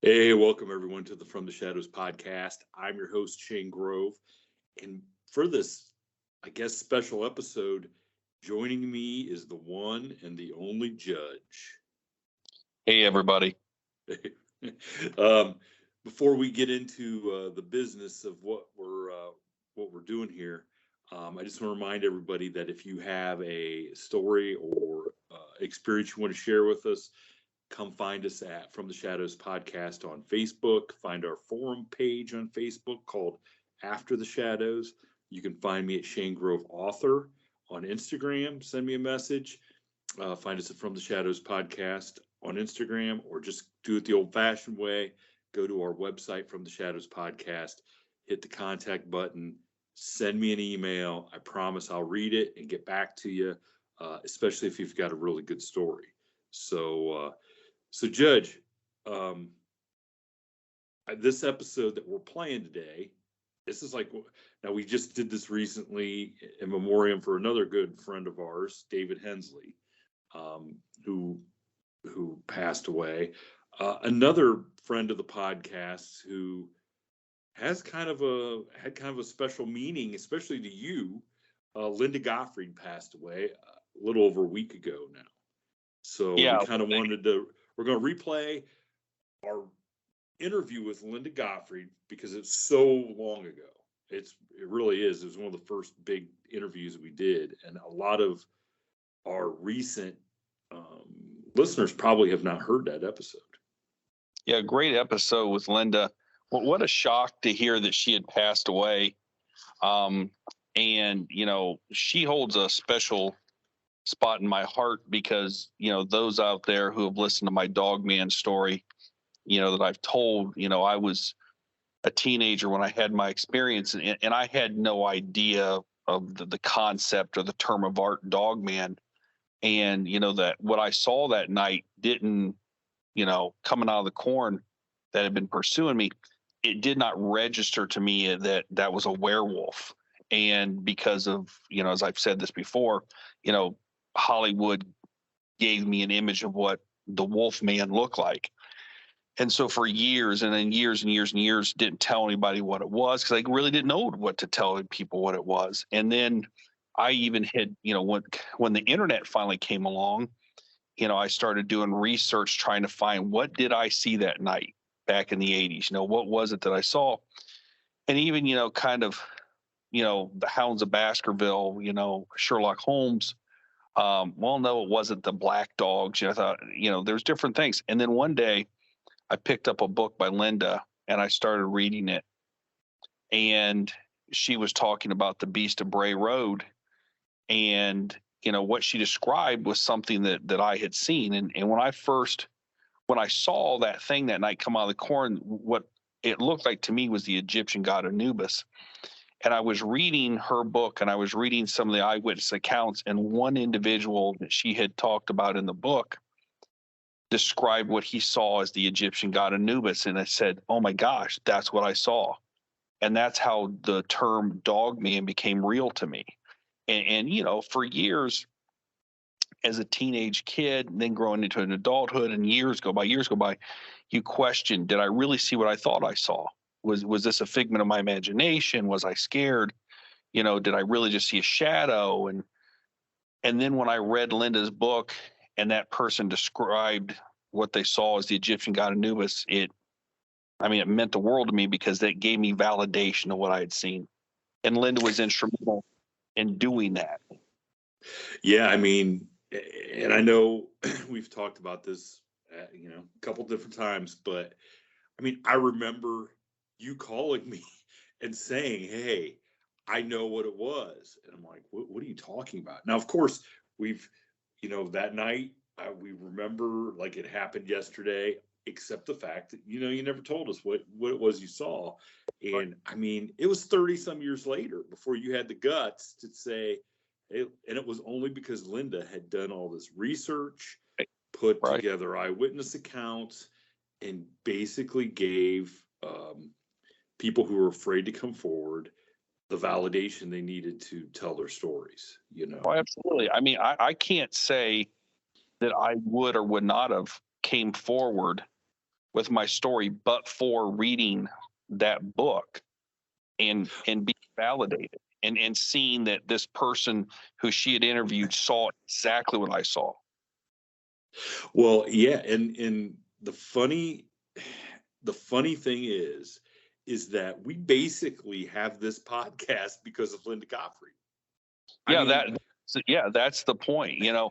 Hey, welcome everyone to the From the Shadows podcast. I'm your host, Shane Grove. And for this, I guess, special episode, joining me is the one and the only Judge. Hey, everybody. Before we get into the business of what we're doing here, I just want to remind everybody that if you have a story or experience you want to share with us, come find us at From the Shadows Podcast on Facebook. Find our forum page on Facebook called After the Shadows. You can find me at Shane Grove Author on Instagram. Send me a message. Find us at From the Shadows Podcast on Instagram, or just do it the old-fashioned way. Go to our website, From the Shadows Podcast, hit the contact button, send me an email. I promise I'll read it and get back to you, especially if you've got a really good story. So Judge, this episode that we're playing today, this is like, now we just did this recently in memoriam for another good friend of ours, David Hensley, who passed away. Another friend of the podcast who had kind of a special meaning, especially to you. Linda Godfrey passed away a little over a week ago now. So yeah, we kind of we're going to replay our interview with Linda Godfrey because it's so long ago. It really is. It was one of the first big interviews we did. And a lot of our recent listeners probably have not heard that episode. Yeah, great episode with Linda. What a shock to hear that she had passed away. And, she holds a special spot in my heart because, those out there who have listened to my dogman story, that I've told, I was a teenager when I had my experience, and I had no idea of the concept or the term of art dogman. And, that what I saw that night didn't, coming out of the corn that had been pursuing me, it did not register to me that was a werewolf. And because of, as I've said this before, Hollywood gave me an image of what the wolf man looked like. And so for years and then years and years and years, didn't tell anybody what it was because I really didn't know what to tell people what it was. And then I even had, when the internet finally came along, I started doing research trying to find what did I see that night back in the 80s? What was it that I saw? And even, the Hounds of Baskerville, Sherlock Holmes. Well, no, it wasn't the black dogs. I thought, there's different things. And then one day I picked up a book by Linda and I started reading it. And she was talking about the Beast of Bray Road. And, what she described was something that I had seen. And when I saw that thing that night come out of the corn, what it looked like to me was the Egyptian god Anubis. And I was reading her book and I was reading some of the eyewitness accounts, and one individual that she had talked about in the book described what he saw as the Egyptian god Anubis. And I said, oh my gosh, that's what I saw. And that's how the term dogman became real to me. And for years as a teenage kid, and then growing into an adulthood, and years go by, you question, did I really see what I thought I saw? Was this a figment of my imagination? Was I scared? Did I really just see a shadow? And then when I read Linda's book and that person described what they saw as the Egyptian god Anubis, it meant the world to me because that gave me validation of what I had seen. And Linda was instrumental in doing that. Yeah, and I know we've talked about this, a couple different times, but I remember you calling me and saying, hey, I know what it was. And I'm like, what are you talking about? Now, of course, we've, that night, we remember like it happened yesterday, except the fact that, you never told us what it was you saw. And it was 30 some years later before you had the guts to say, hey, and it was only because Linda had done all this research, put together eyewitness accounts, and basically gave people who were afraid to come forward the validation they needed to tell their stories. Oh, absolutely. I can't say that I would or would not have came forward with my story, but for reading that book and being validated and seeing that this person who she had interviewed saw exactly what I saw. Well, yeah, and the funny thing is that we basically have this podcast because of Linda Godfrey. Yeah, I mean, that's the point, and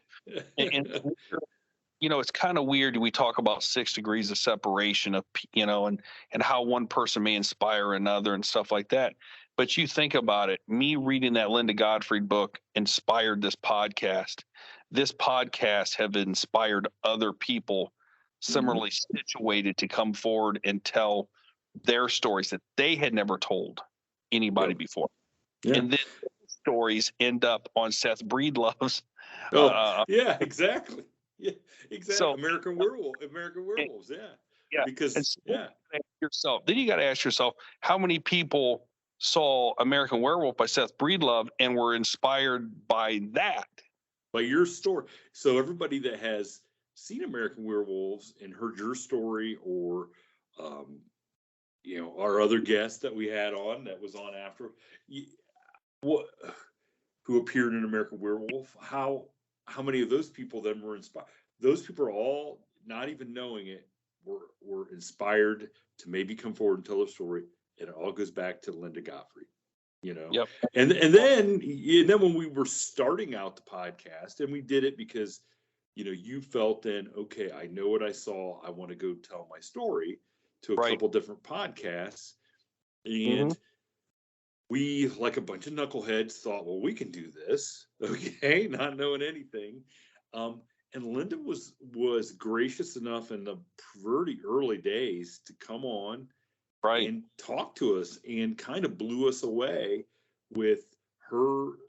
it's kind of weird. We talk about 6 degrees of separation of, and how one person may inspire another and stuff like that. But you think about it, me reading that Linda Godfrey book inspired this podcast. This podcast have inspired other people similarly situated to come forward and tell their stories that they had never told anybody before. Yeah. And then stories end up on Seth Breedlove's. Yeah, exactly. Yeah, exactly. So, American Werewolves. Yeah. Because then you got to ask yourself, how many people saw American Werewolf by Seth Breedlove and were inspired by that? By your story. So everybody that has seen American Werewolves and heard your story, or our other guest that we had on that was on after, who appeared in American Werewolf, how many of those people then were inspired? Those people are all, not even knowing it, were inspired to maybe come forward and tell their story. And it all goes back to Linda Godfrey, Yep. And then when we were starting out the podcast, and we did it because, you felt then, okay, I know what I saw. I want to go tell my story to a couple different podcasts. And we, like a bunch of knuckleheads, thought, well, we can do this, okay, not knowing anything. And Linda was gracious enough in the pretty early days to come on and talk to us, and kind of blew us away with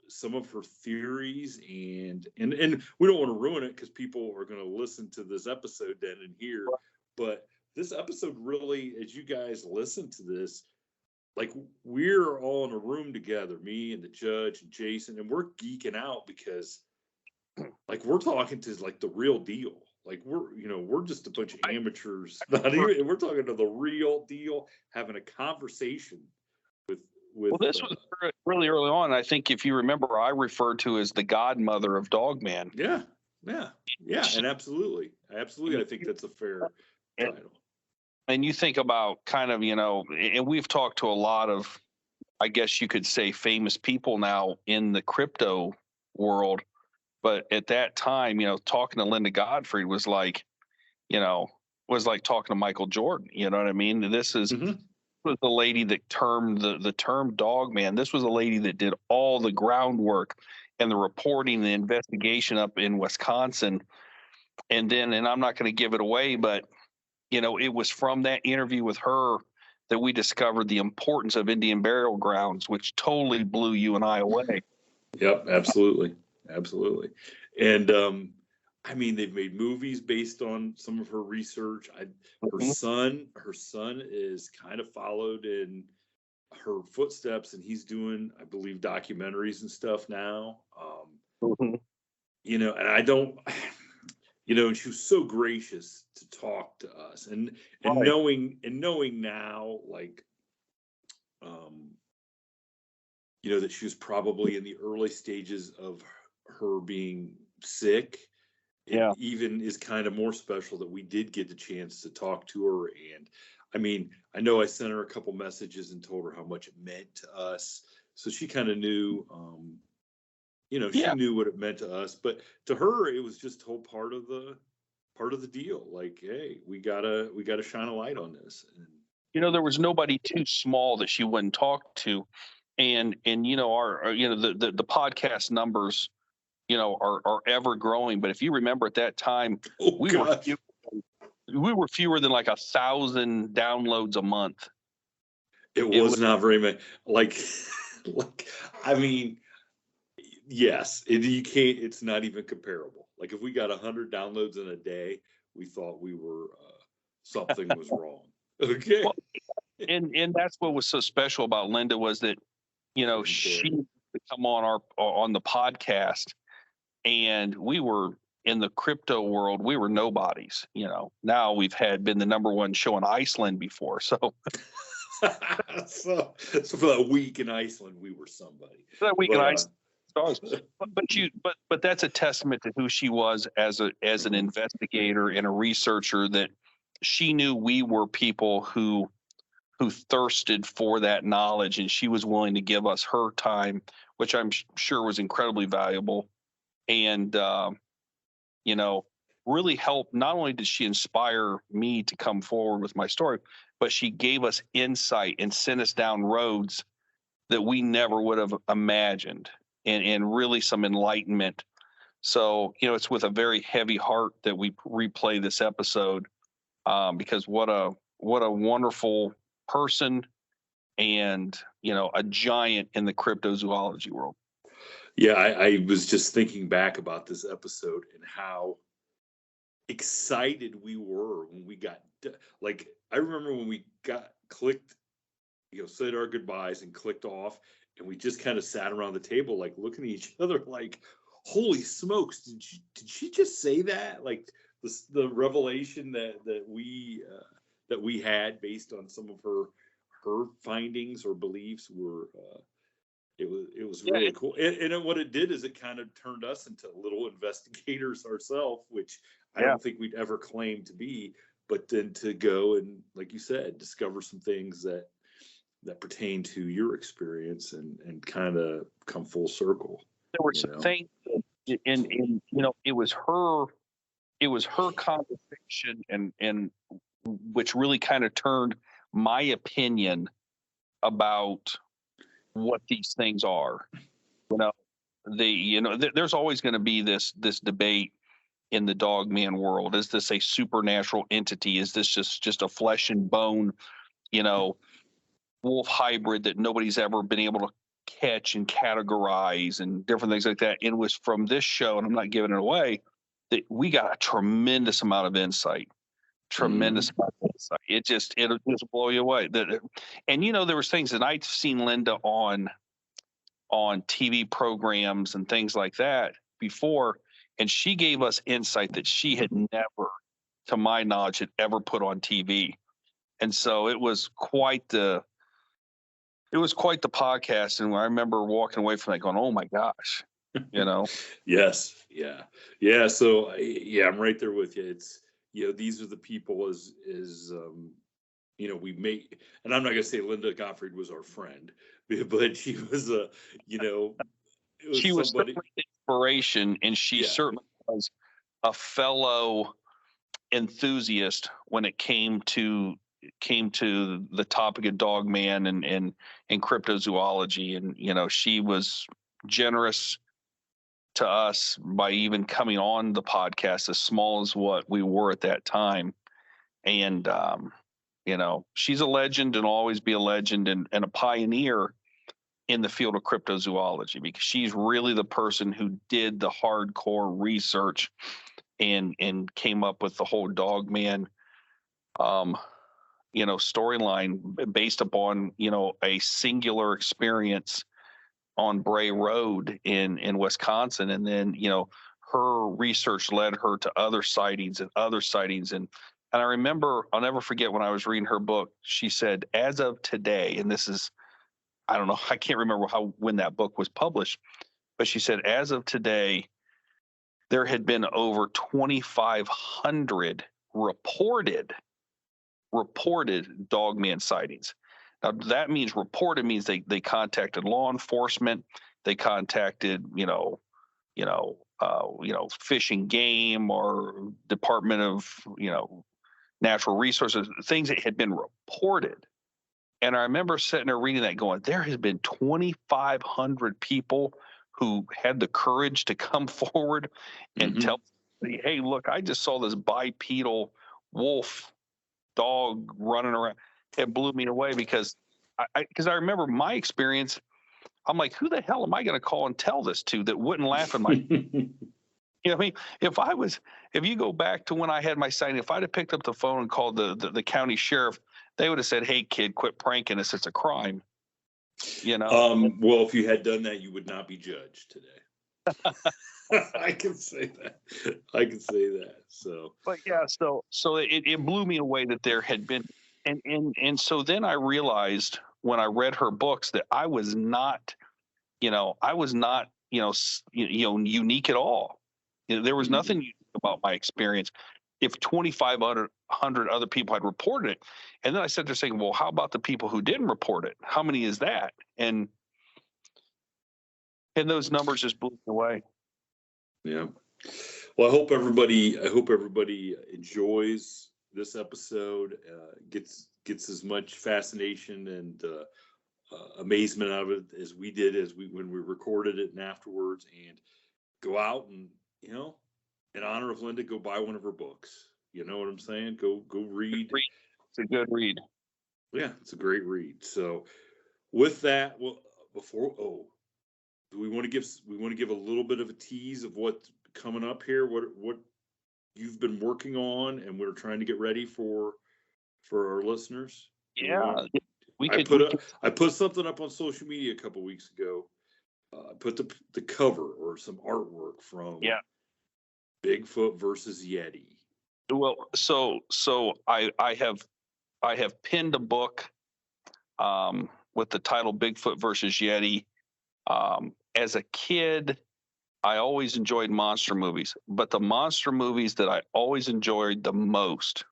some of her theories, and we don't want to ruin it because people are going to listen to this episode then and hear. But this episode really, as you guys listen to this, like, we're all in a room together, me and the judge and Jason, and we're geeking out because, like, we're talking to, like, the real deal. Like, we're just a bunch of amateurs. We're talking to the real deal, having a conversation with. Well, this was really early on. I think, if you remember, I referred to as the godmother of Dogman. Yeah, and absolutely. I think that's a fair title. And you think about kind of, and we've talked to a lot of, I guess you could say, famous people now in the crypto world. But at that time, talking to Linda Godfrey was like talking to Michael Jordan. You know what I mean? This was the lady that termed the term dogman. This was a lady that did all the groundwork and the reporting, the investigation up in Wisconsin. And I'm not going to give it away, but it was from that interview with her that we discovered the importance of Indian burial grounds, which totally blew you and I away. Yep, absolutely. And they've made movies based on some of her research. Her son is kind of followed in her footsteps, and he's doing, I believe, documentaries and stuff now. And I don't, and she was so gracious to talk to us, and knowing now, like, that she was probably in the early stages of her being sick. It even is kind of more special that we did get the chance to talk to her. And I know I sent her a couple messages and told her how much it meant to us, so she kind of knew, she knew what it meant to us. But to her, it was just a whole part of the deal. Like, hey, we gotta shine a light on this. And, there was nobody too small that she wouldn't talk to. And our the podcast numbers are ever growing. But if you remember, at that time, we were fewer than like 1,000 downloads a month. It was not very many. Yes, you can't. It's not even comparable. Like, if we got 100 downloads in a day, we thought we were something was wrong. Okay. Well, and that's what was so special about Linda, was that she would come on the podcast, and we were in the crypto world, we were nobodies. Now we've been the number one show in Iceland before. So so for that week in Iceland, we were somebody. that week in But Iceland. But that's a testament to who she was as an investigator and a researcher, that she knew we were people who thirsted for that knowledge, and she was willing to give us her time, which I'm sure was incredibly valuable. And really helped. Not only did she inspire me to come forward with my story, but she gave us insight and sent us down roads that we never would have imagined, and really some enlightenment. So, it's with a very heavy heart that we replay this episode, because what a wonderful person, and, a giant in the cryptozoology world. Yeah, I was just thinking back about this episode and how excited we were when we got, like, I remember when we clicked, said our goodbyes and clicked off, and we just kind of sat around the table, like, looking at each other like, holy smokes, did she just say that? Like, the revelation that we had based on some of her findings or beliefs were, it was really cool. And what it did is it kind of turned us into little investigators ourselves, which I don't think we'd ever claim to be, but then to go and, like you said, discover some things that pertain to your experience, and kind of come full circle. There were some things, and it was her conversation, and which really kind of turned my opinion about what these things are. There's always going to be this debate in the dogman world. Is this a supernatural entity? Is this just a flesh and bone, wolf hybrid that nobody's ever been able to catch and categorize, and different things like that? It was from this show, and I'm not giving it away, that we got a tremendous amount of insight. It just blow you away. And there was things that I'd seen Linda on TV programs and things like that before, and she gave us insight that she had never, to my knowledge, had ever put on TV. And so it was quite the podcast. And I remember walking away from it going, oh my gosh, Yes. Yeah. So I'm right there with you. It's, these are the people as we make, and I'm not going to say Linda Godfrey was our friend, but she was she was somebody, inspiration, and she certainly was a fellow enthusiast when it came to the topic of dogman and cryptozoology. And she was generous to us by even coming on the podcast, as small as what we were at that time. And she's a legend, and will always be a legend, and a pioneer in the field of cryptozoology, because she's really the person who did the hardcore research and came up with the whole dogman storyline based upon a singular experience on Bray Road in Wisconsin. And then her research led her to other sightings. And I remember, I'll never forget, when I was reading her book, she said, as of today, and this is, I don't know, I can't remember when that book was published, but she said, as of today, there had been over 2,500 reported dogman sightings. Now, that means reported means they contacted law enforcement, they contacted Fish and Game or Department of Natural Resources, things that had been reported. And I remember sitting there reading that, going, there has been 2,500 people who had the courage to come forward and tell me, hey, look, I just saw this bipedal wolf dog running around. It blew me away, because I remember my experience. I'm like, who the hell am I going to call and tell this to that wouldn't laugh at my I mean, if you go back to when I had my sighting, if I'd have picked up the phone and called the county sheriff, they would have said, hey kid, quit pranking us, it's a crime. Well, if you had done that, you would not be judged today. I can say that. I can say that. So, But yeah, so it blew me away that there had been, and so then I realized when I read her books that I was not, I was not, unique at all. There was nothing unique about my experience. If 2,500 other people had reported it, and then I sat there saying, well, how about the people who didn't report it? How many is that? And those numbers just blew me away. yeah. Well, I hope everybody enjoys this episode, gets as much fascination and amazement out of it as we did when we recorded it and afterwards, and go out and, in honor of Linda, go buy one of her books. You know what I'm saying? Go read. It's a good read. Yeah, it's a great read. So with that, well, do we want to give a little bit of a tease of what's coming up here? What you've been working on and we're trying to get ready for our listeners? Yeah, I put something up on social media a couple weeks ago. I put the cover or some artwork from Bigfoot versus Yeti. Well, so I have pinned a book with the title Bigfoot versus Yeti. As a kid, I always enjoyed monster movies, but the monster movies that I always enjoyed the most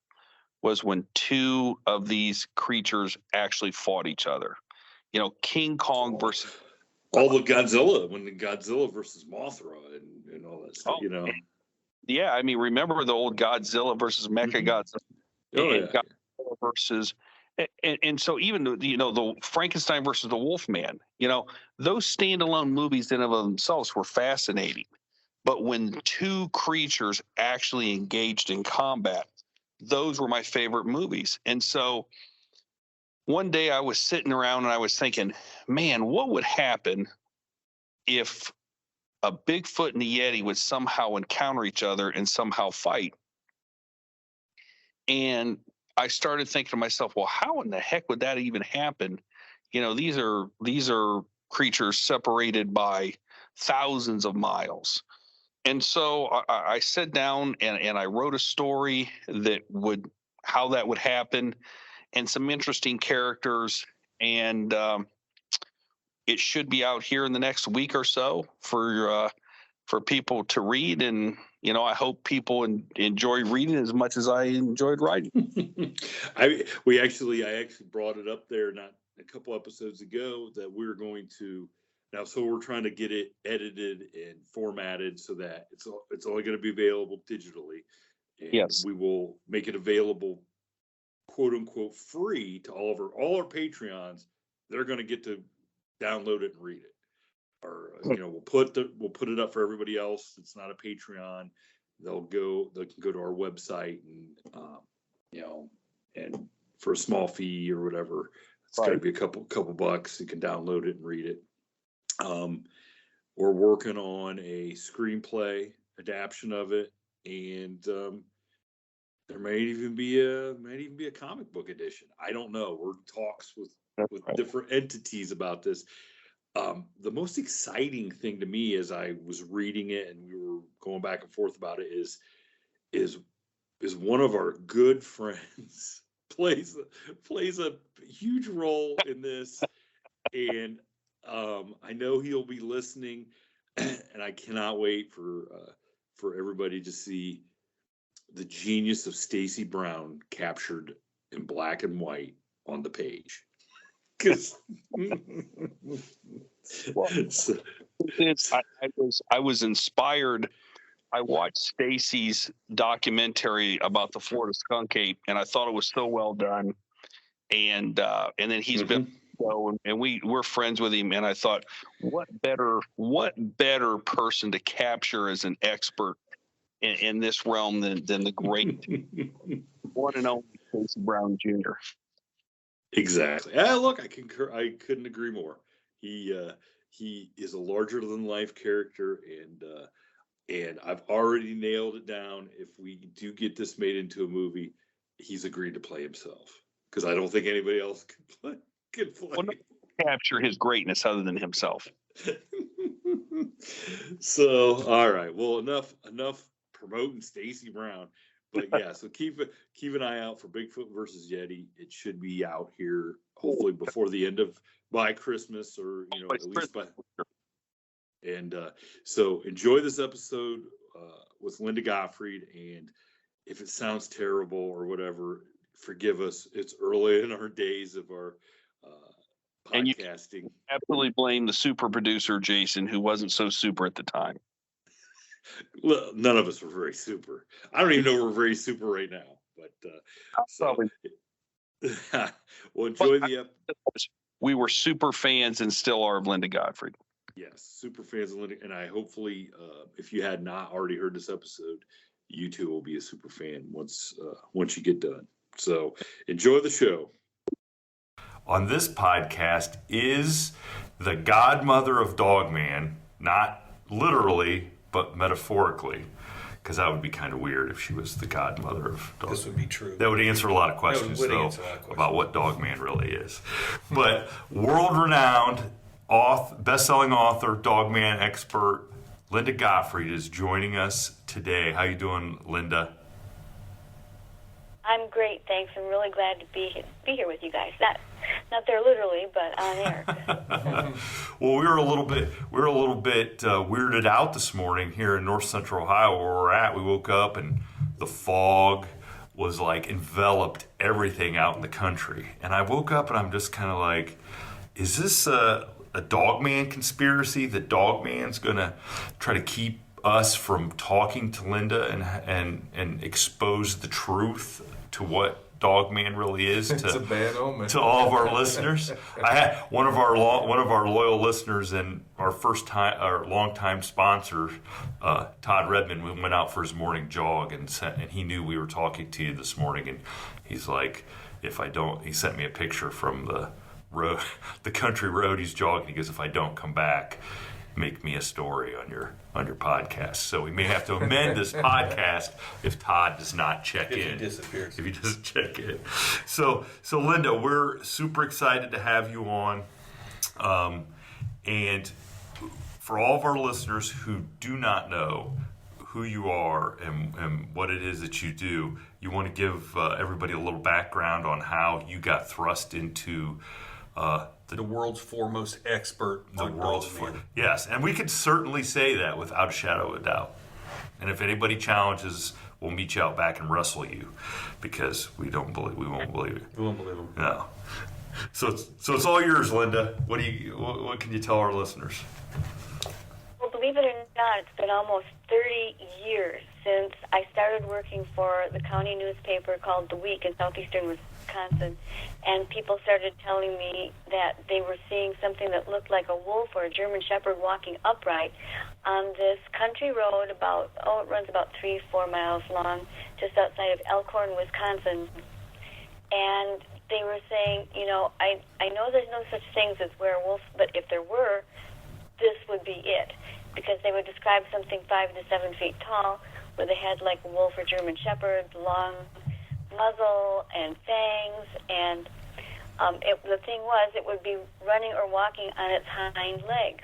was when two of these creatures actually fought each other. King Kong versus all the Godzilla, when the Godzilla versus Mothra and all that stuff. Yeah, I mean, remember the old Godzilla versus Mechagodzilla? Godzilla versus, and so even the Frankenstein versus the Wolfman, those standalone movies in and of themselves were fascinating. But when two creatures actually engaged in combat, those were my favorite movies. And so one day I was sitting around and I was thinking, man, what would happen if a Bigfoot and a Yeti would somehow encounter each other and somehow fight? And I started thinking to myself, well, how in the heck would that even happen? These are creatures separated by thousands of miles. And so I sat down and I wrote a story how that would happen, and some interesting characters. And it should be out here in the next week or so for people to read. And I hope people enjoy reading as much as I enjoyed writing. I actually brought it up there not a couple episodes ago that we're going to now. So we're trying to get it edited and formatted so that it's only going to be available digitally. And yes, we will make it available, quote unquote, free to all our Patreons. They're going to get to download it and read it. Or we'll put it up for everybody else. It's not a Patreon. They can go to our website and and for a small fee or whatever, it's got to be a couple bucks. You can download it and read it. We're working on a screenplay adaptation of it, and there might even be a comic book edition. I don't know. We're in talks with different entities about this. The most exciting thing to me as I was reading it and we were going back and forth about it is one of our good friends plays a huge role in this, and I know he'll be listening, and I cannot wait for everybody to see the genius of Stacy Brown captured in black and white on the page. Because I was inspired. I watched Stacy's documentary about the Florida skunk ape, and I thought it was so well done. And then he's been and we're friends with him. And I thought, what better person to capture as an expert in this realm than the great one and only Stacy Brown Jr. Exactly. Look, I concur. I couldn't agree more. He is a larger than life character, and I've already nailed it down. If we do get this made into a movie, he's agreed to play himself because I don't think anybody else could play. Well, no, capture his greatness other than himself. So, all right. Well, enough promoting Stacy Brown. But yeah, so keep an eye out for Bigfoot versus Yeti. It should be out here hopefully before the end of by Christmas, or at least by. And so enjoy this episode with Linda Godfrey. And if it sounds terrible or whatever, forgive us. It's early in our days of our podcasting. And you can absolutely blame the super producer, Jason, who wasn't so super at the time. Well, none of us were very super. I don't even know we're very super right now. But well, enjoy the episode. We were super fans and still are of Linda Godfrey. Yes, super fans of Linda, and I hopefully, if you had not already heard this episode, you too will be a super fan once you get done. So enjoy the show. On this podcast is the godmother of Dogman, not literally, but metaphorically, because that would be kind of weird if she was the godmother of Dogman. This would be true. That would answer a lot of questions, though, about what Dogman really is. But world-renowned best-selling author, Dogman expert, Linda Godfrey is joining us today. How you doing, Linda? I'm great, thanks. I'm really glad to be here with you guys. Not there literally, but on air. Well, we were a little bit weirded out this morning here in North Central Ohio, where we're at. We woke up and the fog was like enveloped everything out in the country, and I woke up and I'm just kind of like, is this a Dogman conspiracy? The Dogman's gonna try to keep us from talking to Linda and expose the truth to what Dogman really is it's a bad omen to all of our listeners. I had one of our loyal listeners and our longtime sponsor, Todd Redmond. We went out for his morning jog and he knew we were talking to you this morning, and he's like, he sent me a picture from the road, the country road he's jogging. He goes, if I don't come back, make me a story on your podcast. So we may have to amend this podcast if Todd does not check in. If he disappears. If he doesn't check in. So Linda, we're super excited to have you on. And for all of our listeners who do not know who you are and what it is that you do, you want to give everybody a little background on how you got thrust into the world's foremost expert on Dogman. Yes, and we could certainly say that without a shadow of a doubt. And if anybody challenges, we'll meet you out back and wrestle you, because we won't believe it. We won't believe them. No. So it's all yours, Linda. What can you tell our listeners? Well, believe it or not, it's been almost 30 years since I started working for the county newspaper called The Week in southeastern Wisconsin, and people started telling me that they were seeing something that looked like a wolf or a German Shepherd walking upright on this country road it runs about 3-4 miles long, just outside of Elkhorn, Wisconsin. And they were saying, I know there's no such things as werewolves, but if there were, this would be it. Because they would describe something 5 to 7 feet tall, with a head like a wolf or German Shepherd, long muzzle and fangs, and the thing was, it would be running or walking on its hind legs,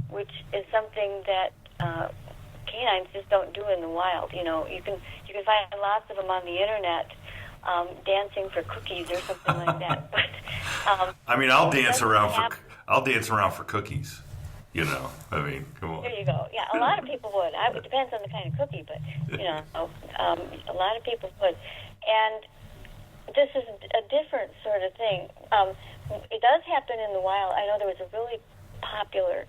which is something that canines just don't do in the wild. You can find lots of them on the internet, dancing for cookies or something like that. But I'll dance around for cookies. Come on. There you go. Yeah, a lot of people would. It depends on the kind of cookie, but a lot of people would. And this is a different sort of thing. It does happen in the wild. I know there was a really popular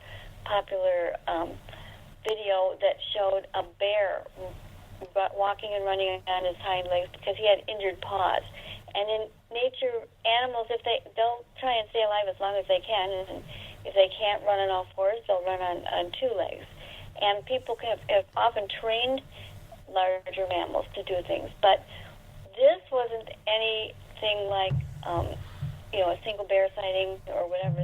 video that showed a bear walking and running on his hind legs because he had injured paws. And in nature, animals, they'll try and stay alive as long as they can, and if they can't run on all fours, they'll run on 2 legs. And people have often trained larger mammals to do things, but this wasn't anything like, a single bear sighting or whatever.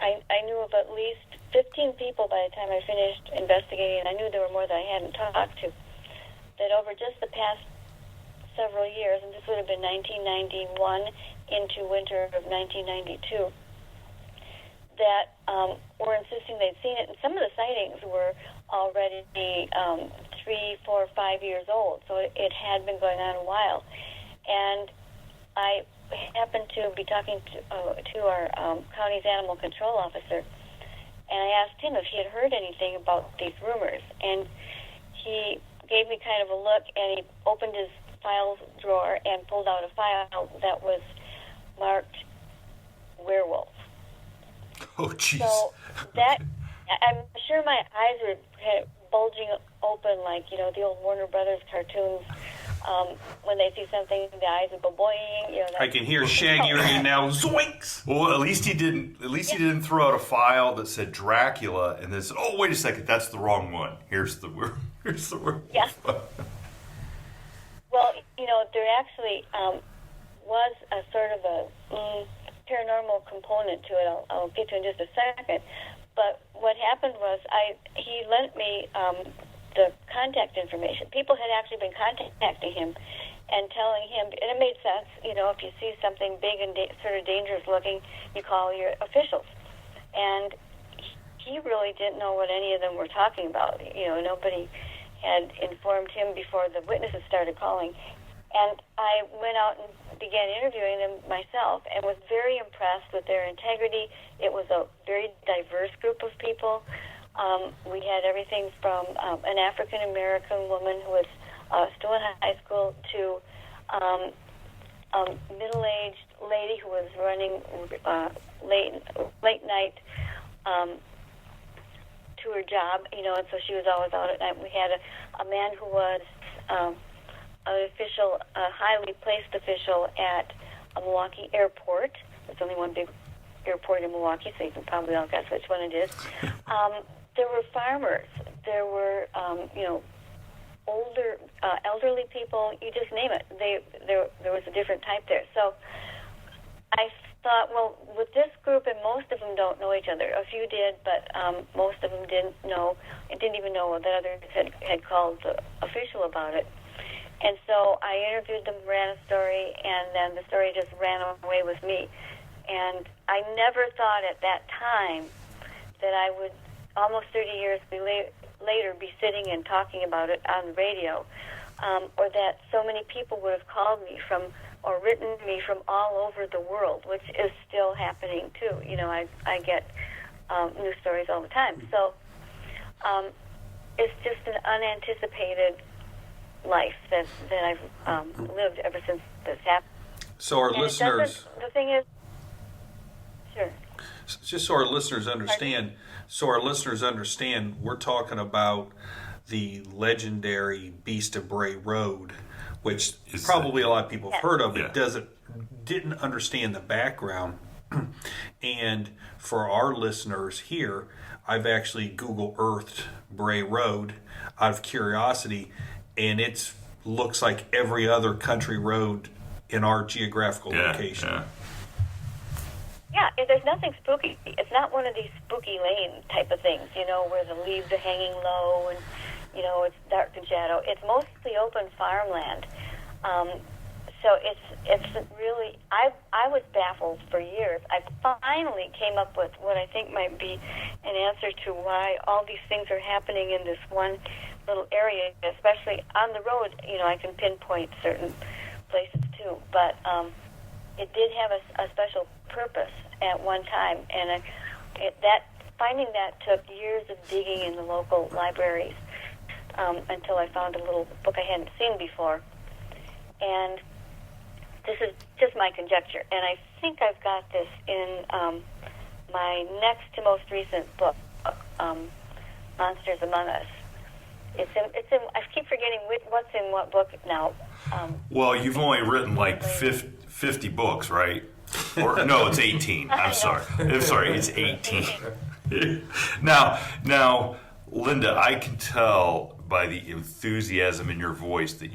I knew of at least 15 people by the time I finished investigating, and I knew there were more that I hadn't talked to, that over just the past several years, and this would have been 1991 into winter of 1992, that were insisting they'd seen it, and some of the sightings were already 3, 4, 5 years old, so it had been going on a while. And I happened to be talking to our county's animal control officer, and I asked him if he had heard anything about these rumors, and he gave me kind of a look, and he opened his files drawer and pulled out a file that was marked werewolf. Oh, jeez. So that, I'm sure my eyes were kind of bulging open like, the old Warner Brothers cartoons. When they see something, the eyes would go boing. I can hear Shaggy right now. Zoinks! Well, at least he didn't throw out a file that said Dracula and then said, "Oh, wait a second, that's the wrong one. Here's the word." Yeah. Well, there actually was a sort of a paranormal component to it. I'll get to in just a second. But what happened was he lent me the contact information. People had actually been contacting him and telling him, and it made sense, if you see something big and sort of dangerous looking, you call your officials. And he really didn't know what any of them were talking about. Nobody had informed him before the witnesses started calling. And I went out and began interviewing them myself and was very impressed with their integrity. It was a very diverse group of people. We had everything from an African-American woman who was still in high school to a middle-aged lady who was running late night to her job, and so she was always out at night. We had a man who was an official, a highly placed official at a Milwaukee airport. There's only one big airport in Milwaukee, so you can probably all guess which one it is. There were farmers. There were, older, elderly people. You just name it. There was a different type there. So I thought, well, with this group, and most of them don't know each other. A few did, but most of them didn't know, and didn't even know that others had called the official about it. And so I interviewed them, ran a story, and then the story just ran away with me. And I never thought at that time that I would, almost 30 years later, be sitting and talking about it on the radio, or that so many people would have called me from or written me from all over the world, which is still happening too. I get news stories all the time. So it's just an unanticipated life that I've lived ever since this happened. So our listeners, the thing is, sure. Just so our listeners understand, we're talking about the legendary Beast of Bray Road, which probably a lot of people have heard of. It didn't understand the background. And for our listeners here, I've actually Google Earthed Bray Road out of curiosity, and it looks like every other country road in our geographical location. Yeah, there's nothing spooky. It's not one of these spooky lane type of things, where the leaves are hanging low and, it's dark and shadow. It's mostly open farmland. So it's really, I was baffled for years. I finally came up with what I think might be an answer to why all these things are happening in this one little area, especially on the road. I can pinpoint certain places too, but it did have a special purpose at one time, and finding that took years of digging in the local libraries until I found a little book I hadn't seen before. And this is just my conjecture, and I think I've got this in my next to most recent book, Monsters Among Us. It's in. I keep forgetting what's in what book now. Well, you've only written like 50 books, right? Or no, it's 18. I'm sorry, it's 18. Now, Linda, I can tell by the enthusiasm in your voice that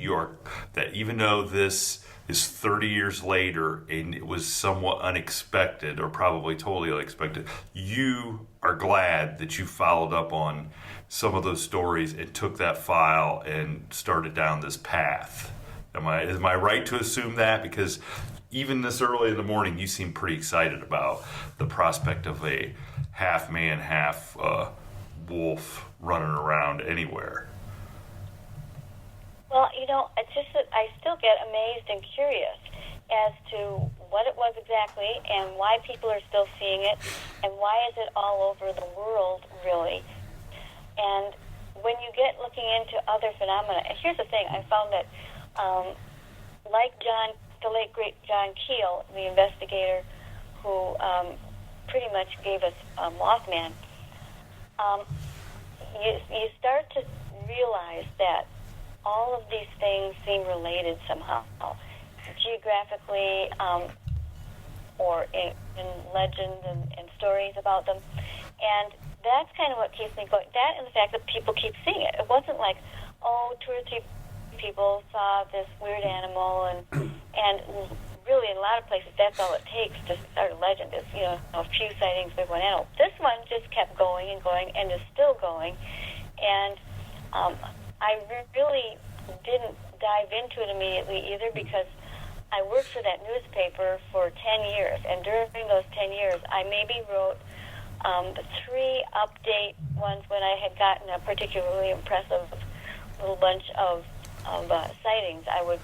even though this is 30 years later and it was somewhat unexpected, or probably totally unexpected, you are glad that you followed up on some of those stories and took that file and started down this path. Am I right to assume that? Because even this early in the morning, you seem pretty excited about the prospect of a half man, half wolf running around anywhere. Well, it's just that I still get amazed and curious as to what it was exactly and why people are still seeing it and why is it all over the world, really. And when you get looking into other phenomena, and here's the thing, I found that like the late great John Keel, the investigator who pretty much gave us Mothman, you start to realize that all of these things seem related somehow, geographically, or in legends and stories about them. And that's kind of what keeps me going. That and the fact that people keep seeing it. It wasn't like, two or three people saw this weird animal, and really in a lot of places that's all it takes to start a legend is, a few sightings with one animal. This one just kept going and going and is still going. And I really didn't dive into it immediately either because I worked for that newspaper for 10 years, and during those 10 years, I maybe wrote 3 update ones when I had gotten a particularly impressive little bunch of sightings. I would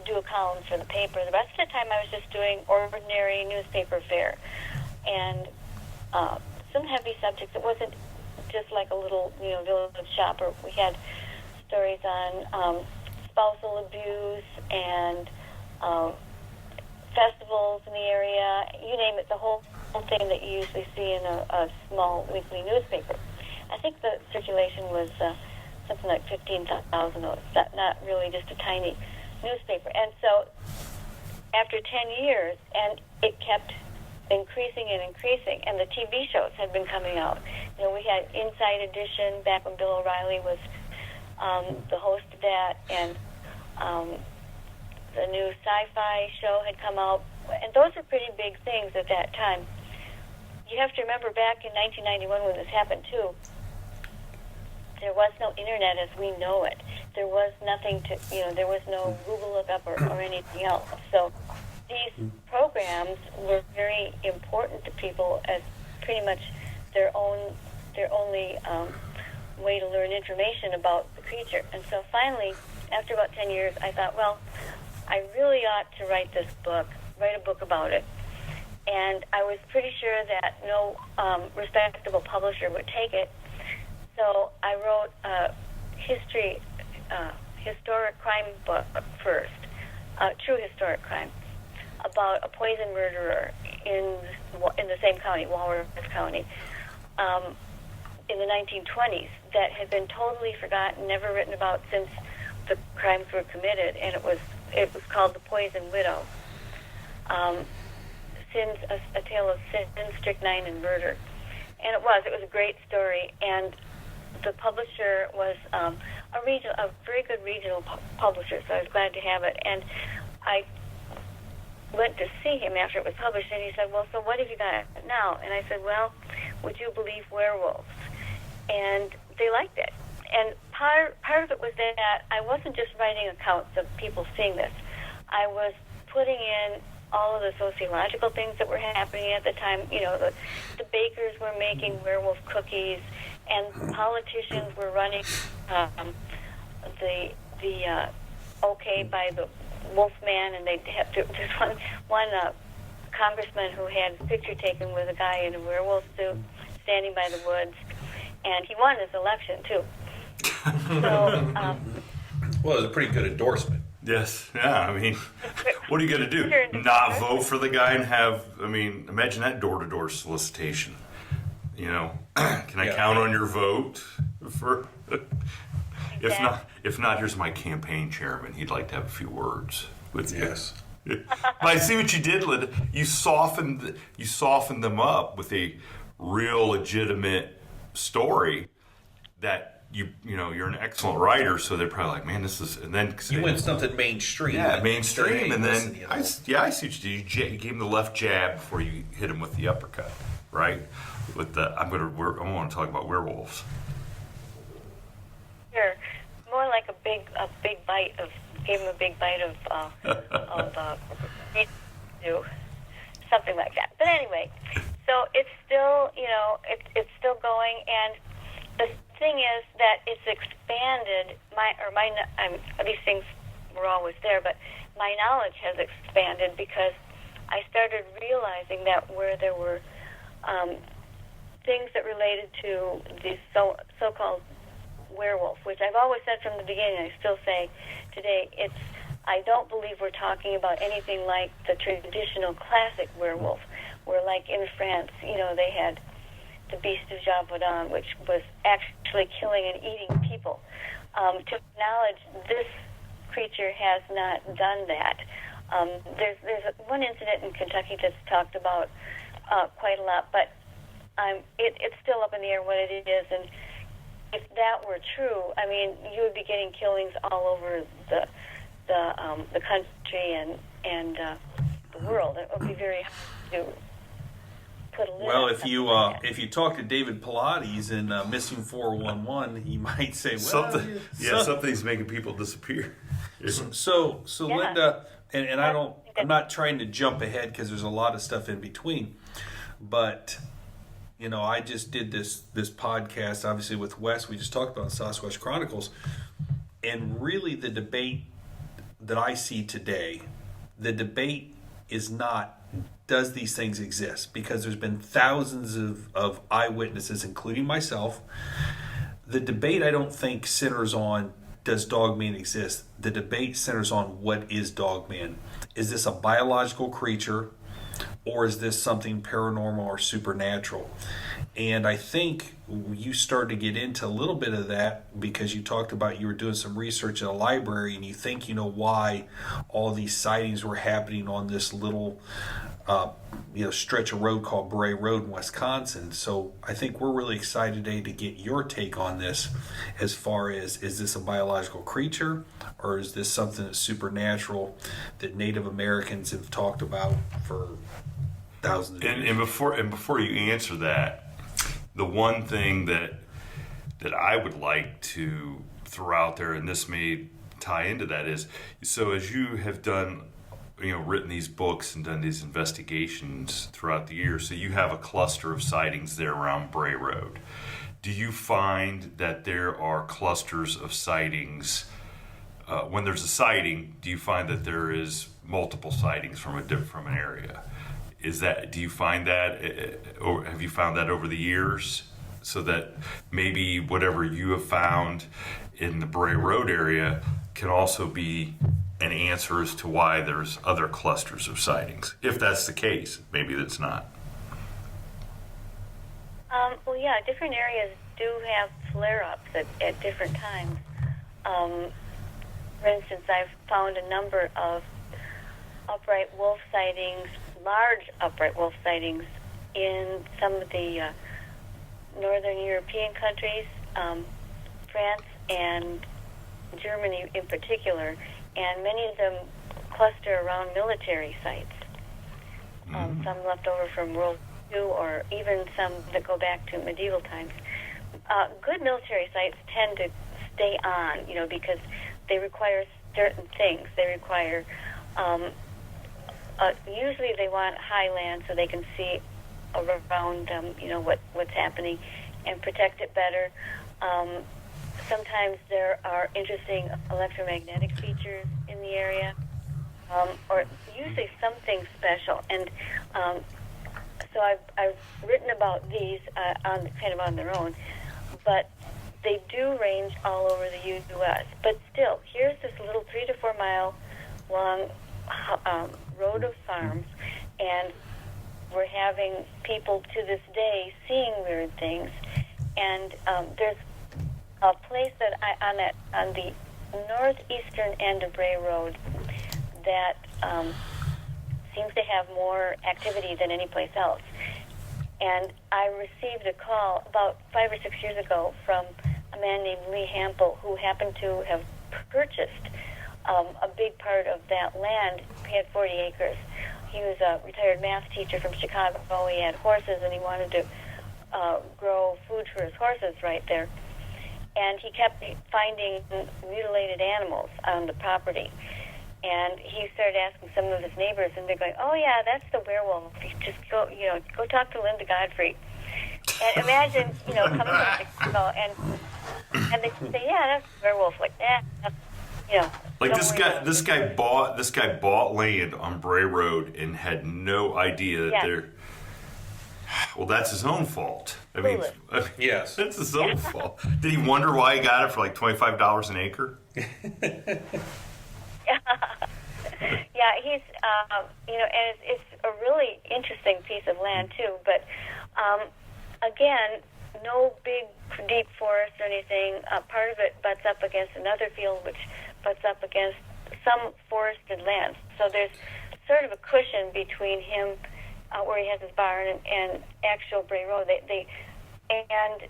do a column for the paper. The rest of the time, I was just doing ordinary newspaper fare, and some heavy subjects. It wasn't just like a little, village shopper. We had stories on spousal abuse and festivals in the area, you name it, the whole thing that you usually see in a small weekly newspaper. I think the circulation was something like 15,000. Not really just a tiny newspaper. And so after 10 years, and it kept increasing and increasing, and the TV shows had been coming out. We had Inside Edition back when Bill O'Reilly was the host of that, and the new sci-fi show had come out, and those were pretty big things at that time. You have to remember back in 1991 when this happened too, there was no internet as we know it. There was nothing to, there was no Google lookup or anything else. So these programs were very important to people as pretty much their only way to learn information about the creature. And so finally, after about 10 years, I thought, well, I really ought to write a book about it. And I was pretty sure that no respectable publisher would take it. So I wrote a historic crime book first, true historic crime, about a poison murderer in the same county, Walworth County, in the 1920s that had been totally forgotten, never written about since the crimes were committed, and it was called The Poison Widow. A tale of sin, strychnine, and murder. And it was a great story, and the publisher was a very good regional publisher, so I was glad to have it. And I went to see him after it was published, and he said, well, so what have you got now? And I said, well, would you believe werewolves? And they liked it. And part of it was that I wasn't just writing accounts of people seeing this. I was putting in all of the sociological things that were happening at the time. The bakers were making werewolf cookies, and politicians were running the okay by the Wolfman, and they'd have to. There's one congressman who had a picture taken with a guy in a werewolf suit standing by the woods, and he won his election too. So, well, it was a pretty good endorsement. Yes, yeah, I mean, what are you going to do? Not vote for the guy and have, imagine that door-to-door solicitation. Can I count on your vote for... If not, here's my campaign chairman. He'd like to have a few words with you. Yes. But I see what you did, Linda. You softened them up with a real legitimate story that you're an excellent writer, so they're probably like, man, this is, and then you went something mainstream. Yeah, mainstream, and then I see what you did. You gave him the left jab before you hit him with the uppercut, right? With the I want to talk about werewolves. Sure, more like a big bite of gave him a big bite of something like that. But anyway, so it's still still, it's still going. And the thing is that it's expanded. These things were always there, but my knowledge has expanded because I started realizing that where there were things that related to the so-called werewolf, which I've always said from the beginning, I still say today, I don't believe we're talking about anything like the traditional classic werewolf, where like in France, they had the Beast of Javaudan, which was actually killing and eating people. To my knowledge, this creature has not done that. There's one incident in Kentucky that's talked about quite a lot, but it's still up in the air what it is. And if that were true, I mean, you would be getting killings all over the country and the world. It would be very hard to put a lid Well, on if something like that. if you talk to David Pilates in Missing 411, he might say, well, something's making people disappear. So Yeah. Linda, and I'm not trying to jump ahead because there's a lot of stuff in between, but I just did this podcast, obviously with Wes. We just talked about Sasquatch Chronicles, and really the debate that I see today, the debate is not, does these things exist? Because there's been thousands of eyewitnesses, including myself. The debate, I don't think, centers on, does dogman exist? The debate centers on, what is dogman? Is this a biological creature, or is this something paranormal or supernatural? And I think you started to get into a little bit of that because you talked about you were doing some research at a library, and you think why all these sightings were happening on this little stretch of road called Bray Road in Wisconsin. So I think we're really excited today to get your take on this, as far as, is this a biological creature, or is this something that's supernatural that Native Americans have talked about for thousands of years? And before you answer that, the one thing that I would like to throw out there, and this may tie into that, is, so as you have done, written these books and done these investigations throughout the years, so you have a cluster of sightings there around Bray Road. Do you find that there are clusters of sightings? When there's a sighting, do you find that there is multiple sightings from an area? Do you find that, or have you found that over the years, so that maybe whatever you have found in the Bray Road area can also be an answer as to why there's other clusters of sightings? If that's the case, maybe that's not. Well, yeah, different areas do have flare-ups at different times. For instance, I've found a number of upright wolf sightings, large upright wolf sightings, in some of the northern European countries, France and Germany in particular, and many of them cluster around military sites. Some left over from World War II, or even some that go back to medieval times. Good military sites tend to stay on, because they require certain things. They require, usually they want high land so they can see around, what's happening and protect it better. Sometimes there are interesting electromagnetic features in the area, or usually something special. And so I've written about these on their own, but they do range all over the U.S. But still, here's this little 3 to 4 mile long road of farms, and we're having people to this day seeing weird things. And there's a place that on the northeastern end of Bray Road that seems to have more activity than any place else. And I received a call about 5 or 6 years ago from a man named Lee Hampel, who happened to have purchased a big part of that land. He had 40 acres. He was a retired math teacher from Chicago. He had horses, and he wanted to grow food for his horses right there. And he kept finding mutilated animals on the property. And he started asking some of his neighbors, and they're going, "Oh yeah, that's the werewolf. You just go talk to Linda Godfrey." And imagine, coming from Mexico, and they say, "Yeah, that's the werewolf." Like that, Like don't this worry guy, about it. this guy bought land on Bray Road and had no idea that Yes. there. Well, that's his own fault. I mean, Yes. that's his own fault. Did he wonder why he got it for like $25 an acre? Yeah, he's, and it's a really interesting piece of land too. But again, no big deep forest or anything. Part of it butts up against another field, which butts up against some forested lands. So there's sort of a cushion between him, where he has his barn, and actual Bray Road. And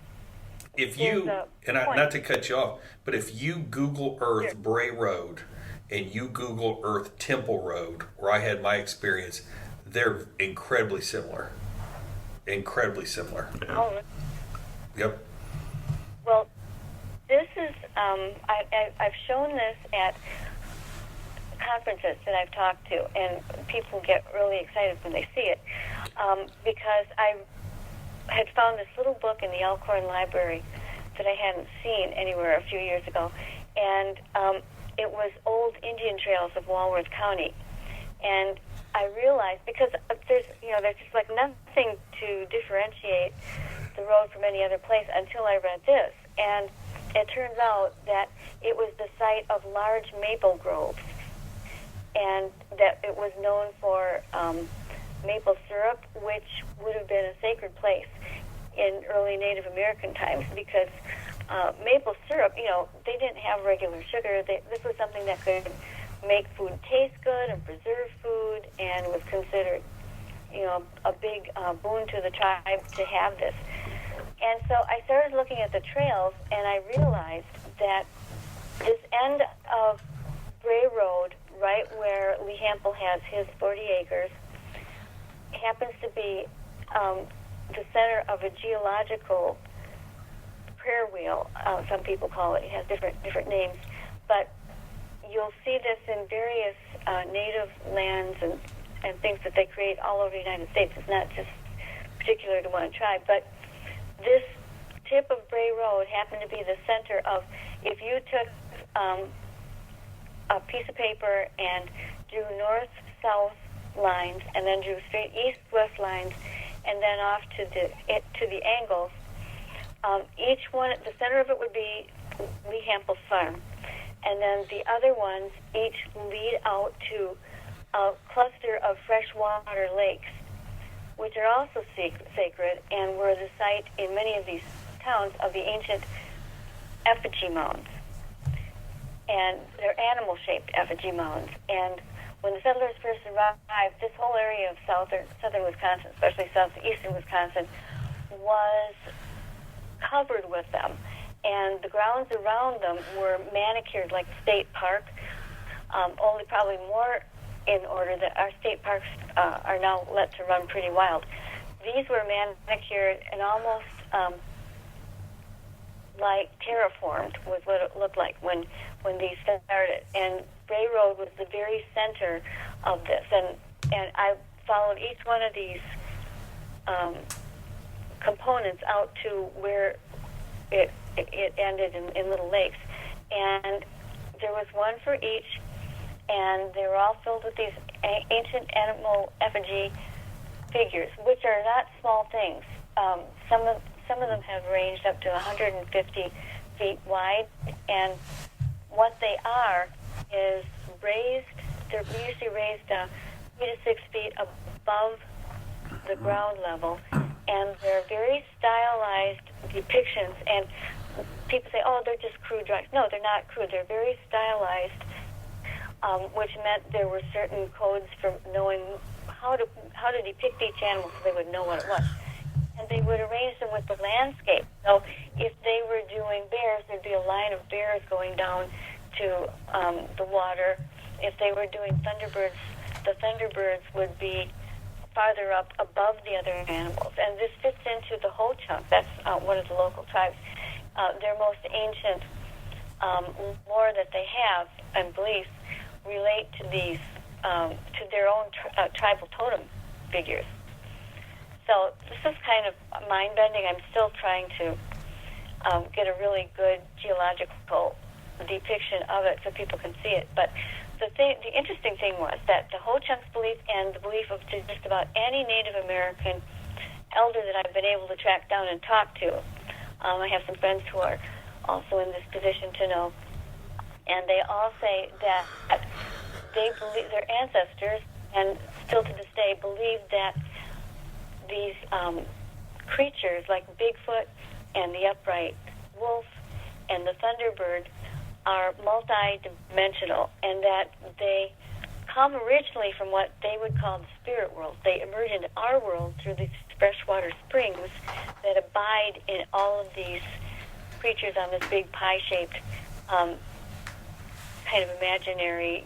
If you, not to cut you off, but if you Google Earth Sure. Bray Road and you Google Earth Temple Road, where I had my experience, they're incredibly similar. Incredibly similar. oh, Yep. well, this is I've shown this at conferences that I've talked to, and people get really excited when they see it, because I had found this little book in the Elkhorn Library that I hadn't seen anywhere a few years ago, and it was old Indian trails of Walworth County, and I realized, because there's just like nothing to differentiate the road from any other place until I read this, and it turns out that it was the site of large maple groves, and that it was known for maple syrup, which would have been a sacred place in early Native American times, because maple syrup, they didn't have regular sugar. This was something that could make food taste good and preserve food, and was considered, a big boon to the tribe to have this. And so I started looking at the trails, and I realized that this end of Bray Road, right where Lee Hampel has his 40 acres, happens to be the center of a geological prayer wheel. Some people call it. It has different names, but you'll see this in various native lands and things that they create all over the United States. It's not just particular to one tribe, but this tip of Bray Road happened to be the center of, if you took a piece of paper and drew north-south lines, and then drew straight east-west lines, and then off to the angles, each one, the center of it would be Lee Hampel's farm, and then the other ones each lead out to a cluster of freshwater lakes, which are also sacred, and were the site in many of these towns of the ancient effigy mounds. And they're animal-shaped effigy mounds. And when the settlers first arrived, this whole area of southern Wisconsin, especially southeastern Wisconsin, was covered with them. And the grounds around them were manicured like state park, only probably more in order that our state parks are now let to run pretty wild. These were manicured and almost like terraformed was what it looked like when these started. And Bray Road was the very center of this. And I followed each one of these components out to where it ended in little lakes. And there was one for each, and they were all filled with these ancient animal effigy figures, which are not small things. Some of them have ranged up to 150 feet wide, and what they are is raised. They're usually raised 3 to 6 feet above the ground level, and they're very stylized depictions. And people say, "Oh, they're just crude drawings." No, they're not crude. They're very stylized, which meant there were certain codes for knowing how to depict each animal, so they would know what it was. And they would arrange them with the landscape. So if they were doing bears, there'd be a line of bears going down to the water. If they were doing thunderbirds, the thunderbirds would be farther up above the other animals. And this fits into the Ho Chunk. That's one of the local tribes. Their most ancient lore that they have and beliefs relate to these, to their own tribal totem figures. So this is kind of mind-bending. I'm still trying to get a really good geological depiction of it so people can see it. But the interesting thing was that the Ho-Chunk's belief and the belief of just about any Native American elder that I've been able to track down and talk to, I have some friends who are also in this position to know, and they all say that they believe their ancestors, and still to this day, believe that these creatures like Bigfoot and the upright wolf and the thunderbird are multi-dimensional, and that they come originally from what they would call the spirit world. They emerge into our world through these freshwater springs that abide in all of these creatures on this big pie-shaped kind of imaginary,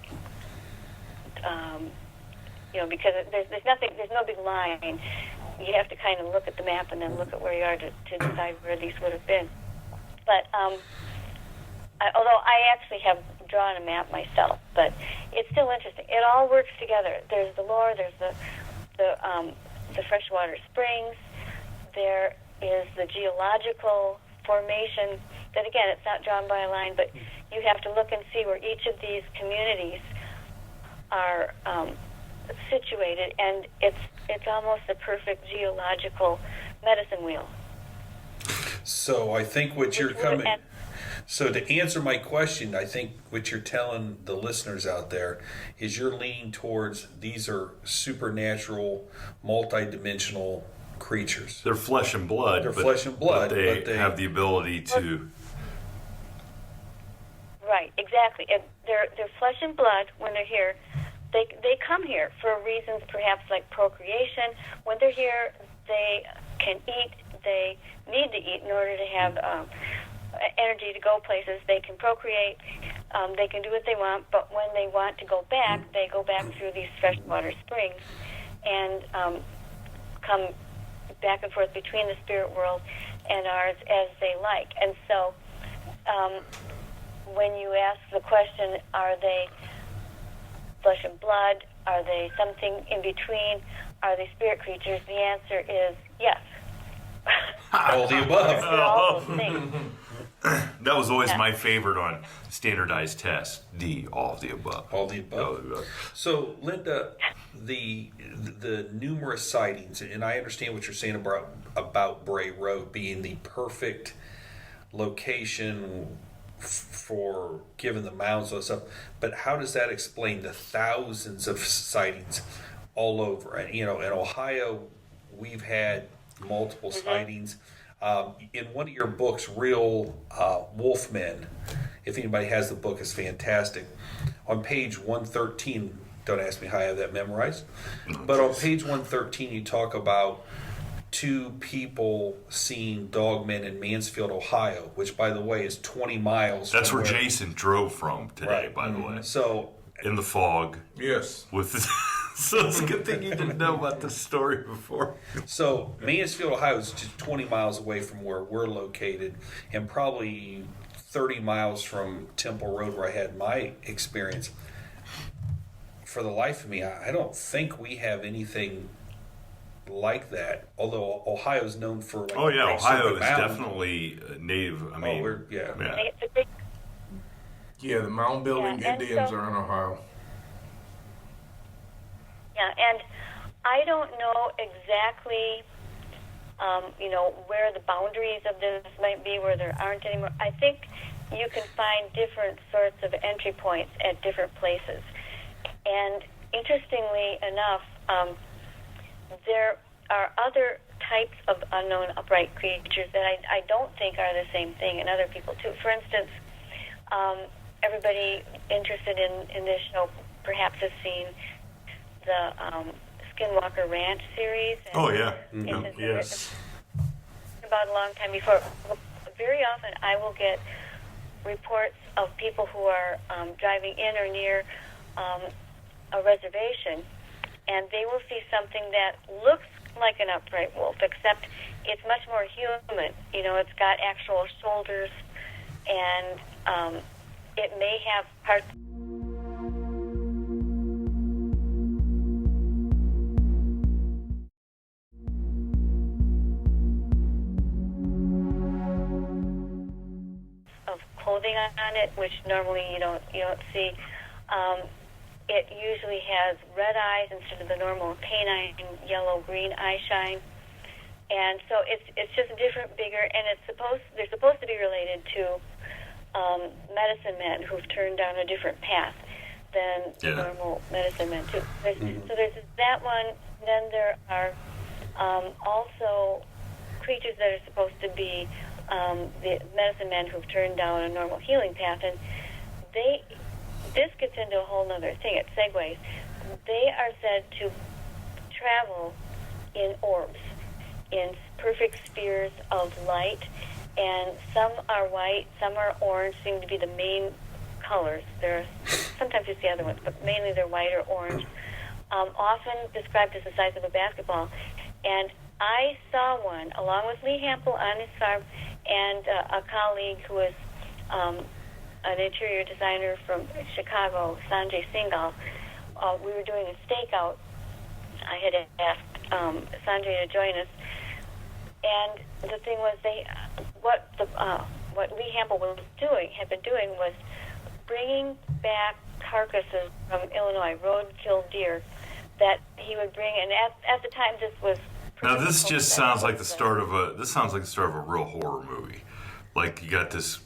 because there's no big line. You have to kind of look at the map and then look at where you are to decide where these would have been. But although I actually have drawn a map myself, but it's still interesting. It all works together. There's the lore. There's the freshwater springs. There is the geological formation. That again, it's not drawn by a line, but you have to look and see where each of these communities are situated, and it's almost a perfect geological medicine wheel. So I think what you're coming. So to answer my question, I think what you're telling the listeners out there is you're leaning towards these are supernatural, multidimensional creatures. They're flesh and blood. They're flesh and blood, but they have the ability to. Right, exactly. They're flesh and blood when they're here. They come here for reasons perhaps like procreation. When they're here, they can eat. They need to eat in order to have energy to go places. They can procreate. They can do what they want. But when they want to go back, they go back through these freshwater springs and come back and forth between the spirit world and ours as they like. And so when you ask the question, are they flesh and blood? Are they something in between? Are they spirit creatures? The answer is yes. All the above. All those things. That was always my favorite on standardized tests. D, all of the above. All the above. So, Linda, the numerous sightings, and I understand what you're saying about Bray Road being the perfect location for given the mounds and stuff, but how does that explain the thousands of sightings all over? And in Ohio, we've had multiple sightings. In one of your books, Real Wolfmen, if anybody has the book, it's fantastic. On page 113, don't ask me how I have that memorized, but on page 113, you talk about 2 people seeing dogmen in Mansfield, Ohio, which, by the way, is 20 miles. That's where Jason drove from today, by the way. So in the fog. Yes. So it's a good thing you didn't know about this story before. So Mansfield, Ohio is just 20 miles away from where we're located, and probably 30 miles from Temple Road, where I had my experience. For the life of me, I don't think we have anything like that. Although Ohio is known for Ohio is definitely native. I mean, yeah, the mound building Indians are in Ohio. Yeah, and I don't know exactly, where the boundaries of this might be, where there aren't anymore. I think you can find different sorts of entry points at different places. And interestingly enough, there are other types of unknown upright creatures that I don't think are the same thing, and other people too. For instance, everybody interested in this show perhaps has seen the Skinwalker Ranch series. And yes. About a long time before. Very often I will get reports of people who are driving in or near a reservation, and they will see something that looks like an upright wolf, except it's much more human. It's got actual shoulders, and it may have parts marking on it, which normally you don't see. It usually has red eyes instead of the normal canine yellow-green eye shine, and so it's just different, bigger, and they're supposed to be related to medicine men who've turned down a different path than the normal medicine men too. So there's that one. Then there are also creatures that are supposed to be the medicine men who've turned down a normal healing path, and this gets into a whole other thing. It segues. They are said to travel in orbs, in perfect spheres of light, and some are white, some are orange, seem to be the main colors. Sometimes you see other ones, but mainly they're white or orange, often described as the size of a basketball. And I saw one, along with Lee Hampel on his farm, and a colleague who was an interior designer from Chicago, Sanjay Singhal. We were doing a stakeout. I had asked Sanjay to join us, and the thing was, what Lee Hampel had been doing was bringing back carcasses from Illinois, road-killed deer that he would bring. And at the time, this was. Now this just sounds like the start of a real horror movie. Like you got this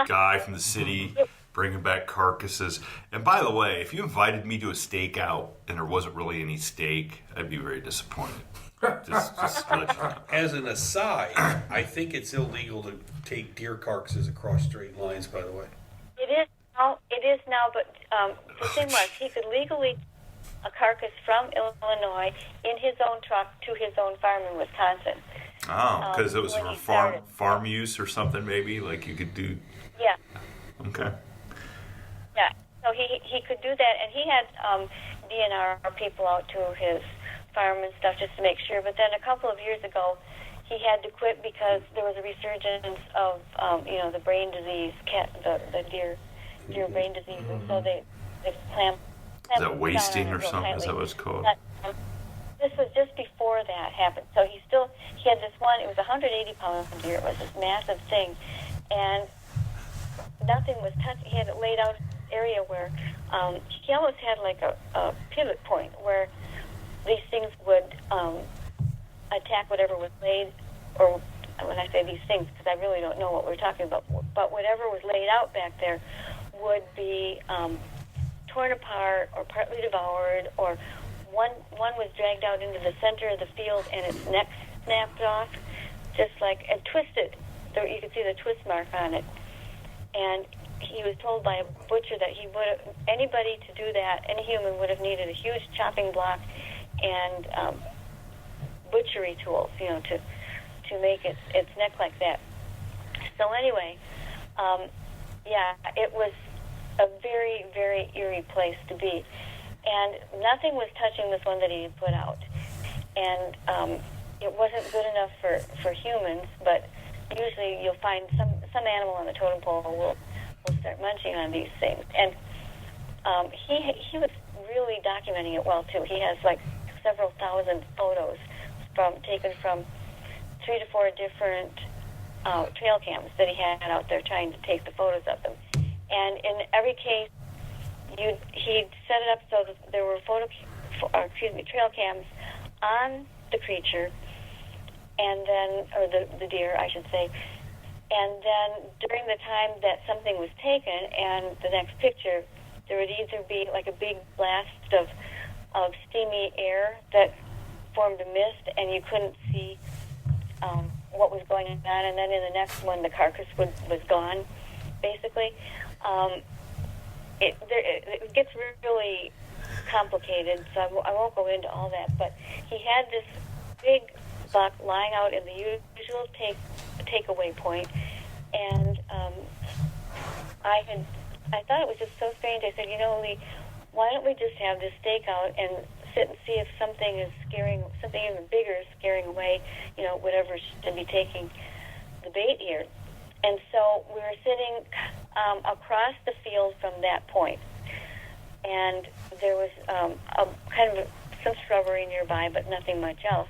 guy from the city bringing back carcasses. And by the way, if you invited me to a stakeout and there wasn't really any steak, I'd be very disappointed. Just to let you know. As an aside, I think it's illegal to take deer carcasses across straight lines, by the way. It is now, but the thing was, he could legally a carcass from Illinois in his own truck to his own farm in Wisconsin. Oh, because it was for farm use or something, maybe? Like you could do... Yeah. Okay. Yeah, so he could do that, and he had DNR people out to his farm and stuff just to make sure. But then a couple of years ago, he had to quit because there was a resurgence of, the brain disease, the deer brain disease, and so they clamped. Is that wasting or something? Is that what it's called? This was just before that happened. So he had this one, it was a 180-pound deer. It was this massive thing. And nothing was touched. He had it laid out area where he almost had like a pivot point where these things would attack whatever was laid, or when I say these things, because I really don't know what we're talking about, but whatever was laid out back there would be torn apart or partly devoured, or one was dragged out into the center of the field and its neck snapped off, and twisted. So you could see the twist mark on it. And he was told by a butcher that anybody to do that, any human would have needed a huge chopping block and butchery tools, to make its neck like that. So anyway, it was a very, very eerie place to be. And nothing was touching this one that he had put out. And it wasn't good enough for humans, but usually you'll find some animal on the totem pole will start munching on these things. And he was really documenting it well, too. He has like several thousand photos taken from 3 to 4 different trail cams that he had out there trying to take the photos of them. And in every case, he'd set it up so that there were trail cams on the creature, and then, or the deer, I should say. And then during the time that something was taken, and the next picture, there would either be like a big blast of steamy air that formed a mist, and you couldn't see what was going on. And then in the next one, the carcass was gone, basically. It gets really complicated, so I won't go into all that. But he had this big buck lying out in the usual takeaway point, and I thought it was just so strange. I said, Lee, why don't we just have this stakeout and sit and see if something even bigger is scaring away, whatever should be taking the bait here. And so we were sitting across the field from that point, and there was some shrubbery nearby, but nothing much else.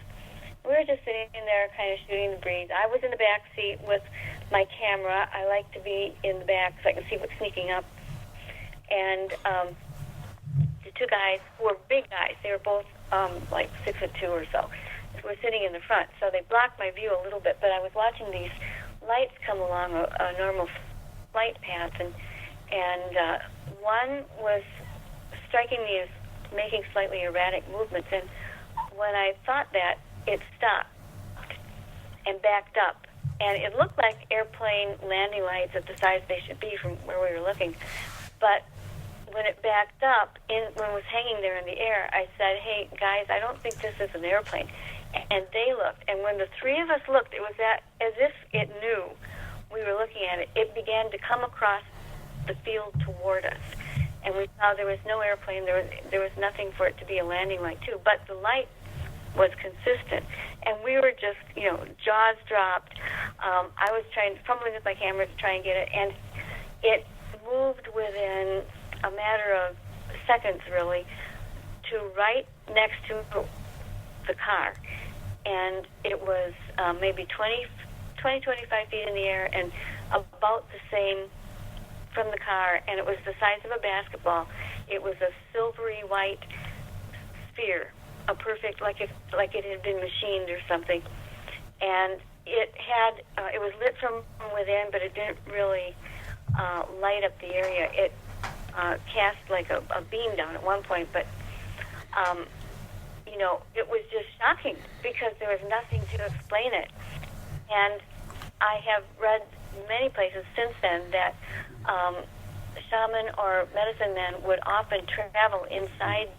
We were just sitting in there, kind of shooting the breeze. I was in the back seat with my camera. I like to be in the back so I can see what's sneaking up. And the two guys who were big guys, they were both like 6'2" or so, were sitting in the front. So they blocked my view a little bit, but I was watching these lights come along a normal flight path, and one was striking me as making slightly erratic movements. And when I thought that, it stopped and backed up. And it looked like airplane landing lights at the size they should be from where we were looking. But when it backed up, when it was hanging there in the air, I said, "Hey, guys, I don't think this is an airplane." And they looked. And when the three of us looked, it was as if it knew we were looking at it. It began to come across the field toward us. And we saw there was no airplane. There was nothing for it to be a landing light, too. But the light was consistent. And we were just, jaws dropped. I was fumbling with my camera to try and get it. And it moved within a matter of seconds, really, to right next to the car. And it was maybe 25 feet in the air and about the same from the car. And it was the size of a basketball. It was a silvery white sphere, a perfect, like it had been machined or something. And it was lit from within, but it didn't really light up the area. It cast like a beam down at one point, but it was just shocking because there was nothing to explain it. And I have read many places since then that shaman or medicine men would often travel inside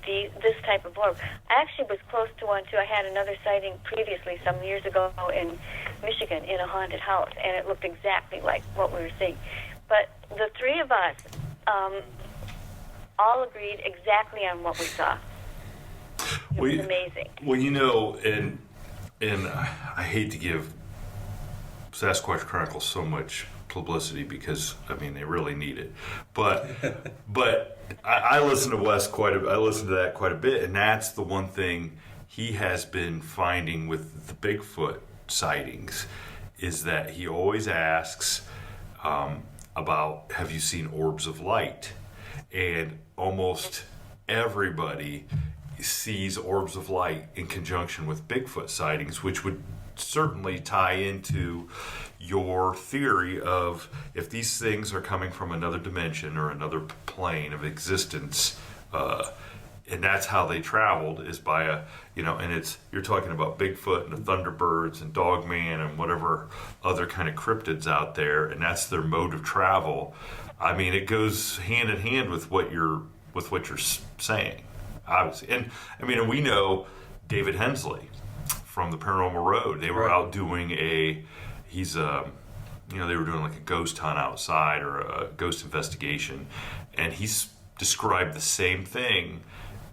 this type of orb. I actually was close to one too. I had another sighting previously some years ago in Michigan in a haunted house, and it looked exactly like what we were seeing. But the three of us all agreed exactly on what we saw. It was amazing. Well, and I hate to give Sasquatch Chronicles so much publicity because they really need it. But I listen to Wes I listen to that quite a bit, and that's the one thing he has been finding with the Bigfoot sightings is that he always asks about, have you seen orbs of light? And almost everybody sees orbs of light in conjunction with Bigfoot sightings, which would certainly tie into your theory of if these things are coming from another dimension or another plane of existence, and that's how they traveled is by and you're talking about Bigfoot and the Thunderbirds and Dogman and whatever other kind of cryptids out there, and that's their mode of travel. It goes hand in hand with what you're saying, obviously. And we know David Hensley from the Paranormal Road. They were out doing they were doing like a ghost hunt outside or a ghost investigation, and he's described the same thing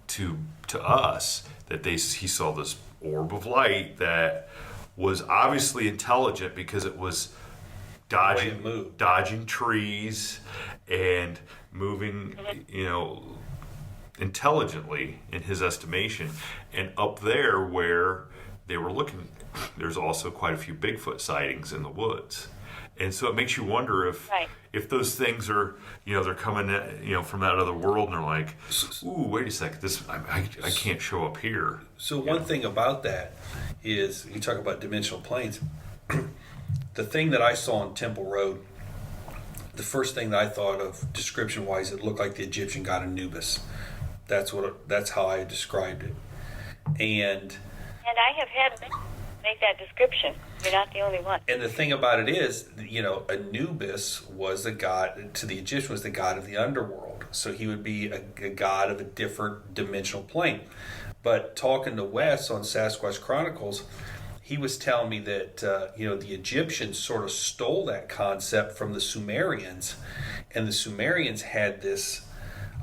to us, that he saw this orb of light was obviously intelligent because it was dodging trees and moving, intelligently in his estimation. And up there where they were looking, there's also quite a few Bigfoot sightings in the woods. And so it makes you wonder if those things are, they're coming, from that other world, and they're like, ooh, wait a second, I can't show up here. So one thing about that is, you talk about dimensional planes. The thing that I saw on Temple Road, the first thing that I thought of description-wise, it looked like the Egyptian god Anubis. That's how I described it. And I have had make that description. You're not the only one. And the thing about it is, Anubis was the god, to the Egyptians, was the god of the underworld. So he would be a god of a different dimensional plane. But talking to Wes on Sasquatch Chronicles, he was telling me that, the Egyptians sort of stole that concept from the Sumerians. And the Sumerians had this,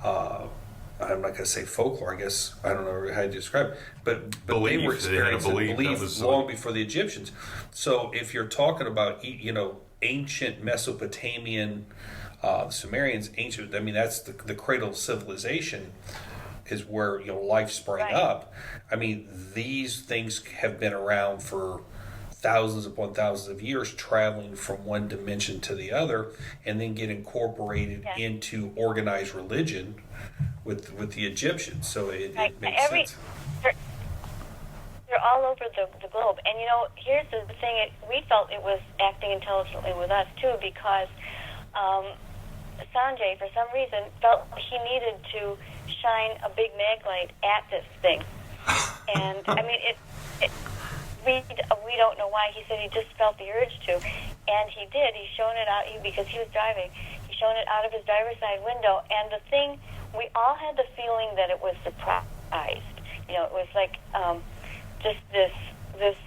I'm not going to say folklore, I guess, I don't know how to describe it, but they were experiencing belief long before the Egyptians. So if you're talking about, ancient Mesopotamian, Sumerians, that's the cradle of civilization, is where life sprang up. These things have been around for thousands upon thousands of years traveling from one dimension to the other, and then get incorporated into organized religion with the Egyptians. So it makes sense. They're all over the globe. And, here's the thing. We felt it was acting intelligently with us, too, because Sanjay, for some reason, felt he needed to shine a big mag light at this thing. And, I mean, we don't know why. He said he just felt the urge to. And he did. He's shown it out, because he was driving. He's shown it out of his driver's side window. And the thing, we all had the feeling that it was surprised. It was like just this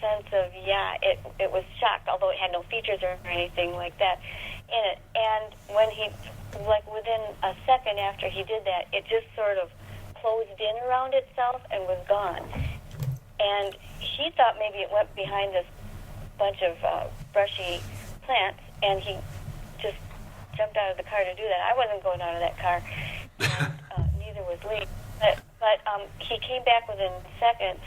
sense of, it was shocked, although it had no features or anything like that in it. And when he, within a second after he did that, it just sort of closed in around itself and was gone. And he thought maybe it went behind this bunch of brushy plants, and he just jumped out of the car to do that. I wasn't going out of that car, and neither was Lee. But he came back within seconds,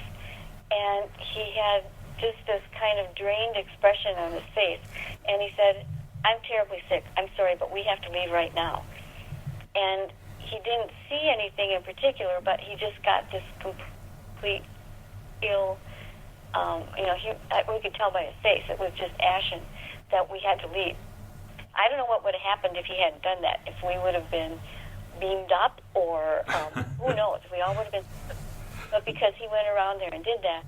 and he had just this kind of drained expression on his face. And he said, "I'm terribly sick. I'm sorry, but we have to leave right now." And he didn't see anything in particular, but he just got this complete ill, we could tell by his face, it was just ashen, that we had to leave. I don't know what would have happened if he hadn't done that, if we would have been beamed up, or who knows, we all would have been. But because he went around there and did that,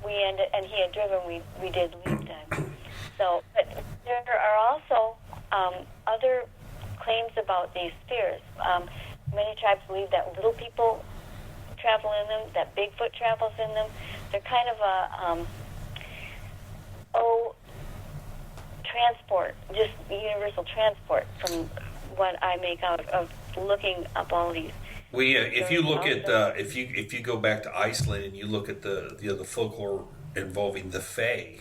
and he had driven, we did leave then. So, but there are also other claims about these spheres. Many tribes believe that little people travel in them, that Bigfoot travels in them. They're kind of a transport, just universal transport, from what I make out of looking up all these. If you look at if you go back to Iceland and you look at the folklore involving the Fae,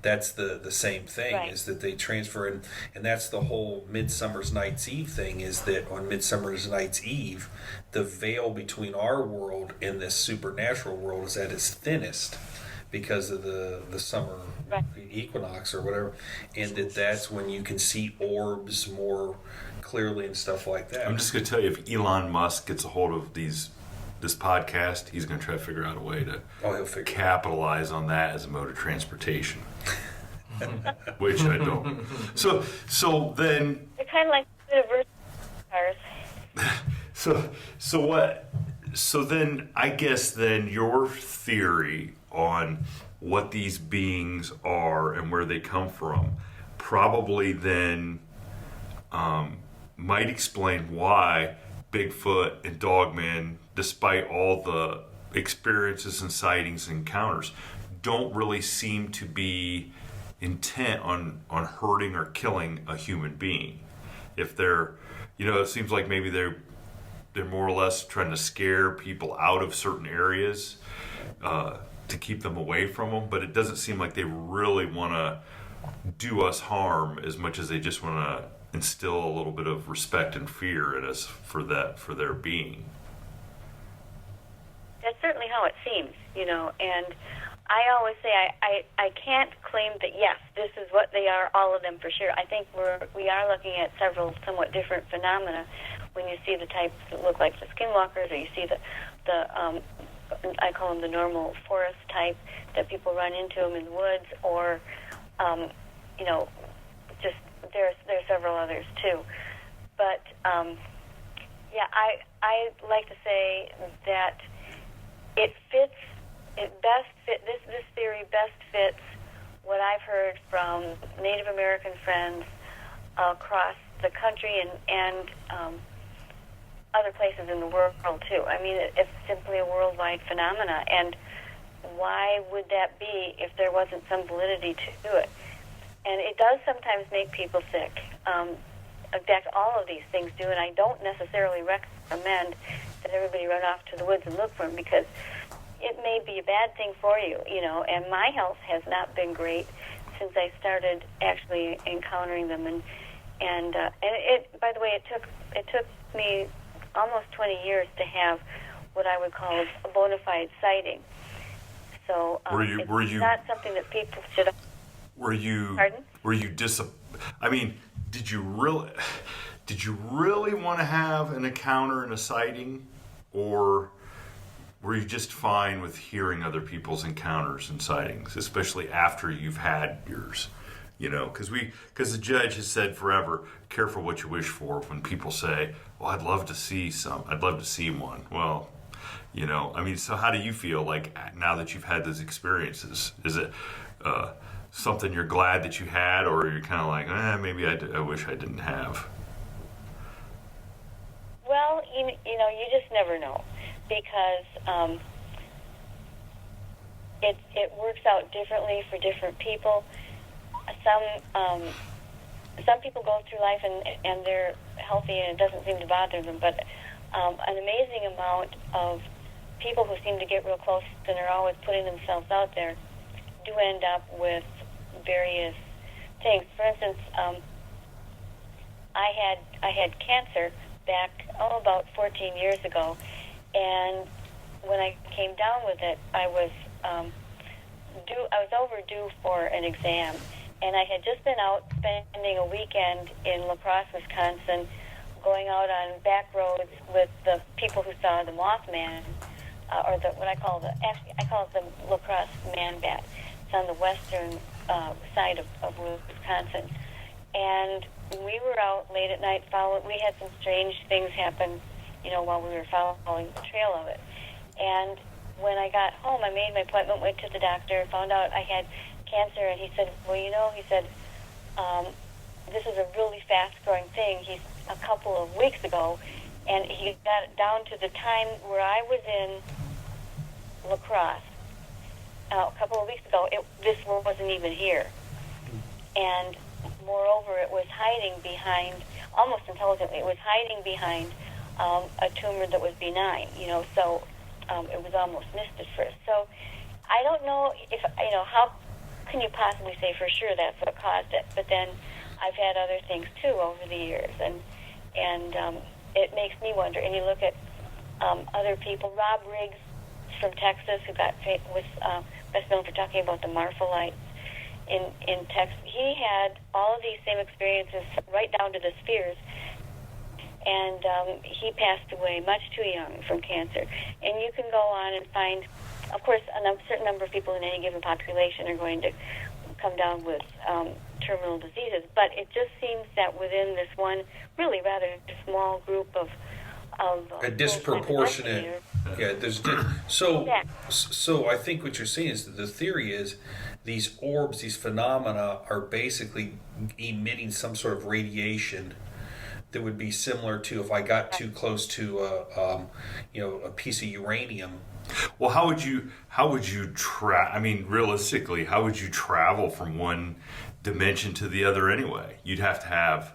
that's the same thing, right? Is that they transfer, and that's the whole Midsummer's Night's Eve thing, is that on Midsummer's Night's Eve, the veil between our world and this supernatural world is at its thinnest because of the summer equinox or whatever, and that's when you can see orbs more clearly and stuff like that. I'm just going to tell you, if Elon Musk gets a hold of this podcast, he's going to try to figure out a way to capitalize on that as a mode of transportation. Which I don't. So then. They're kind of like universal cars. So what? So then, I guess then your theory on what these beings are and where they come from probably then might explain why Bigfoot and Dogman, despite all the experiences and sightings and encounters, don't really seem to be intent on hurting or killing a human being. If they're, it seems like maybe they're more or less trying to scare people out of certain areas to keep them away from them, but it doesn't seem like they really want to do us harm as much as they just want to instill a little bit of respect and fear in us for their being. That's certainly how it seems, and I always say I can't claim that, yes, this is what they are, all of them for sure. I think we are looking at several somewhat different phenomena when you see the types that look like the skinwalkers, or you see the I call them the normal forest type, that people run into them in the woods, or just there are several others too. But I like to say that this theory best fits what I've heard from Native American friends across the country and other places in the world too. I mean, it's simply a worldwide phenomena, and why would that be if there wasn't some validity to it? And it does sometimes make people sick. In fact, all of these things do, and I don't necessarily recommend that everybody run off to the woods and look for them, because it may be a bad thing for you, and my health has not been great since I started actually encountering them, and it, by the way, it took me almost 20 years to have what I would call a bona fide sighting. So were you not something that people should. Were you? Pardon? Were you I mean, did you really want to have an encounter and a sighting, or were you just fine with hearing other people's encounters and sightings, especially after you've had yours? You know, because the judge has said forever, careful what you wish for. When people say, "Well, I'd love to see one." Well, you know, I mean, so how do you feel like now that you've had those experiences? Is it something you're glad that you had, or you're kind of like, maybe I wish I didn't have? Well, you know, you just never know, because it works out differently for different people. Some people go through life and they're healthy and it doesn't seem to bother them, but an amazing amount of people who seem to get real close and are always putting themselves out there do end up with various things. For instance, I had cancer back about 14 years ago, and when I came down with it, I was overdue for an exam, and I had just been out spending a weekend in La Crosse, Wisconsin, going out on back roads with the people who saw the Mothman, or I call it the La Crosse man bat. It's on the western side of Wisconsin, and we were out late at night we had some strange things happen, you know, while we were following the trail of it. And when I got home, I made my appointment, went to the doctor, found out I had cancer, and he said, well, you know, this is a really fast-growing thing. A couple of weeks ago, and he got it down to the time where I was in La Crosse. A couple of weeks ago, this wasn't even here. And moreover, it was hiding behind, almost intelligently, it was hiding behind a tumor that was benign, you know, so it was almost missed at first. So I don't know if, you know, how can you possibly say for sure that's what caused it? But then I've had other things too over the years, and it makes me wonder. And you look at other people, Rob Riggs from Texas, who was best known for talking about the Marfalites in Texas. He had all of these same experiences, right down to the spheres, and he passed away much too young from cancer. And you can go on and find, of course, a certain number of people in any given population are going to come down with terminal diseases, but it just seems that within this one really rather small group of a disproportionate. Yeah, so I think what you're saying is that the theory is these orbs, these phenomena, are basically emitting some sort of radiation that would be similar to if I got too close to a piece of uranium. Well, how would you I mean, realistically, how would you travel from one dimension to the other anyway? You'd have to have.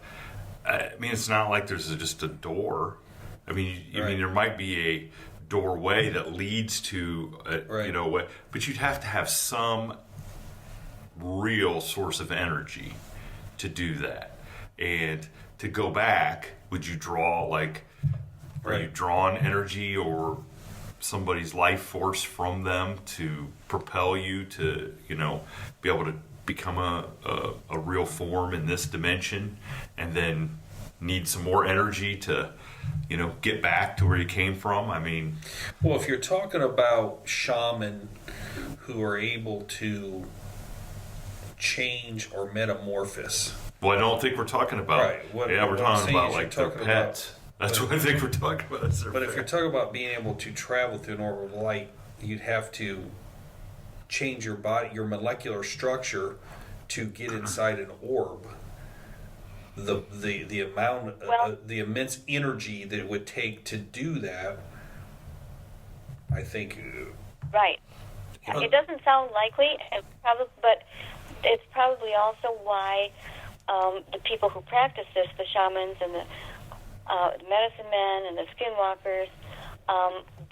I mean, it's not like there's just a door. I mean, I mean, there might be a doorway that leads to you know, but you'd have to have some real source of energy to do that. And to go back, would you draw are you drawing energy or somebody's life force from them to propel you to, you know, be able to become a real form in this dimension, and then need some more energy to, you know, get back to where you came from? I mean, well, if you're talking about shaman who are able to change or metamorphose. Well, I don't think we're talking about. We're talking about like their pets. That's what I think we're talking about. But if you're talking about being able to travel through an orb of light, you'd have to change your body, your molecular structure, to get inside an orb. The amount, the immense energy that it would take to do that, I think. Right. It doesn't sound likely, but it's probably also why the people who practice this, the shamans and the medicine men and the skinwalkers,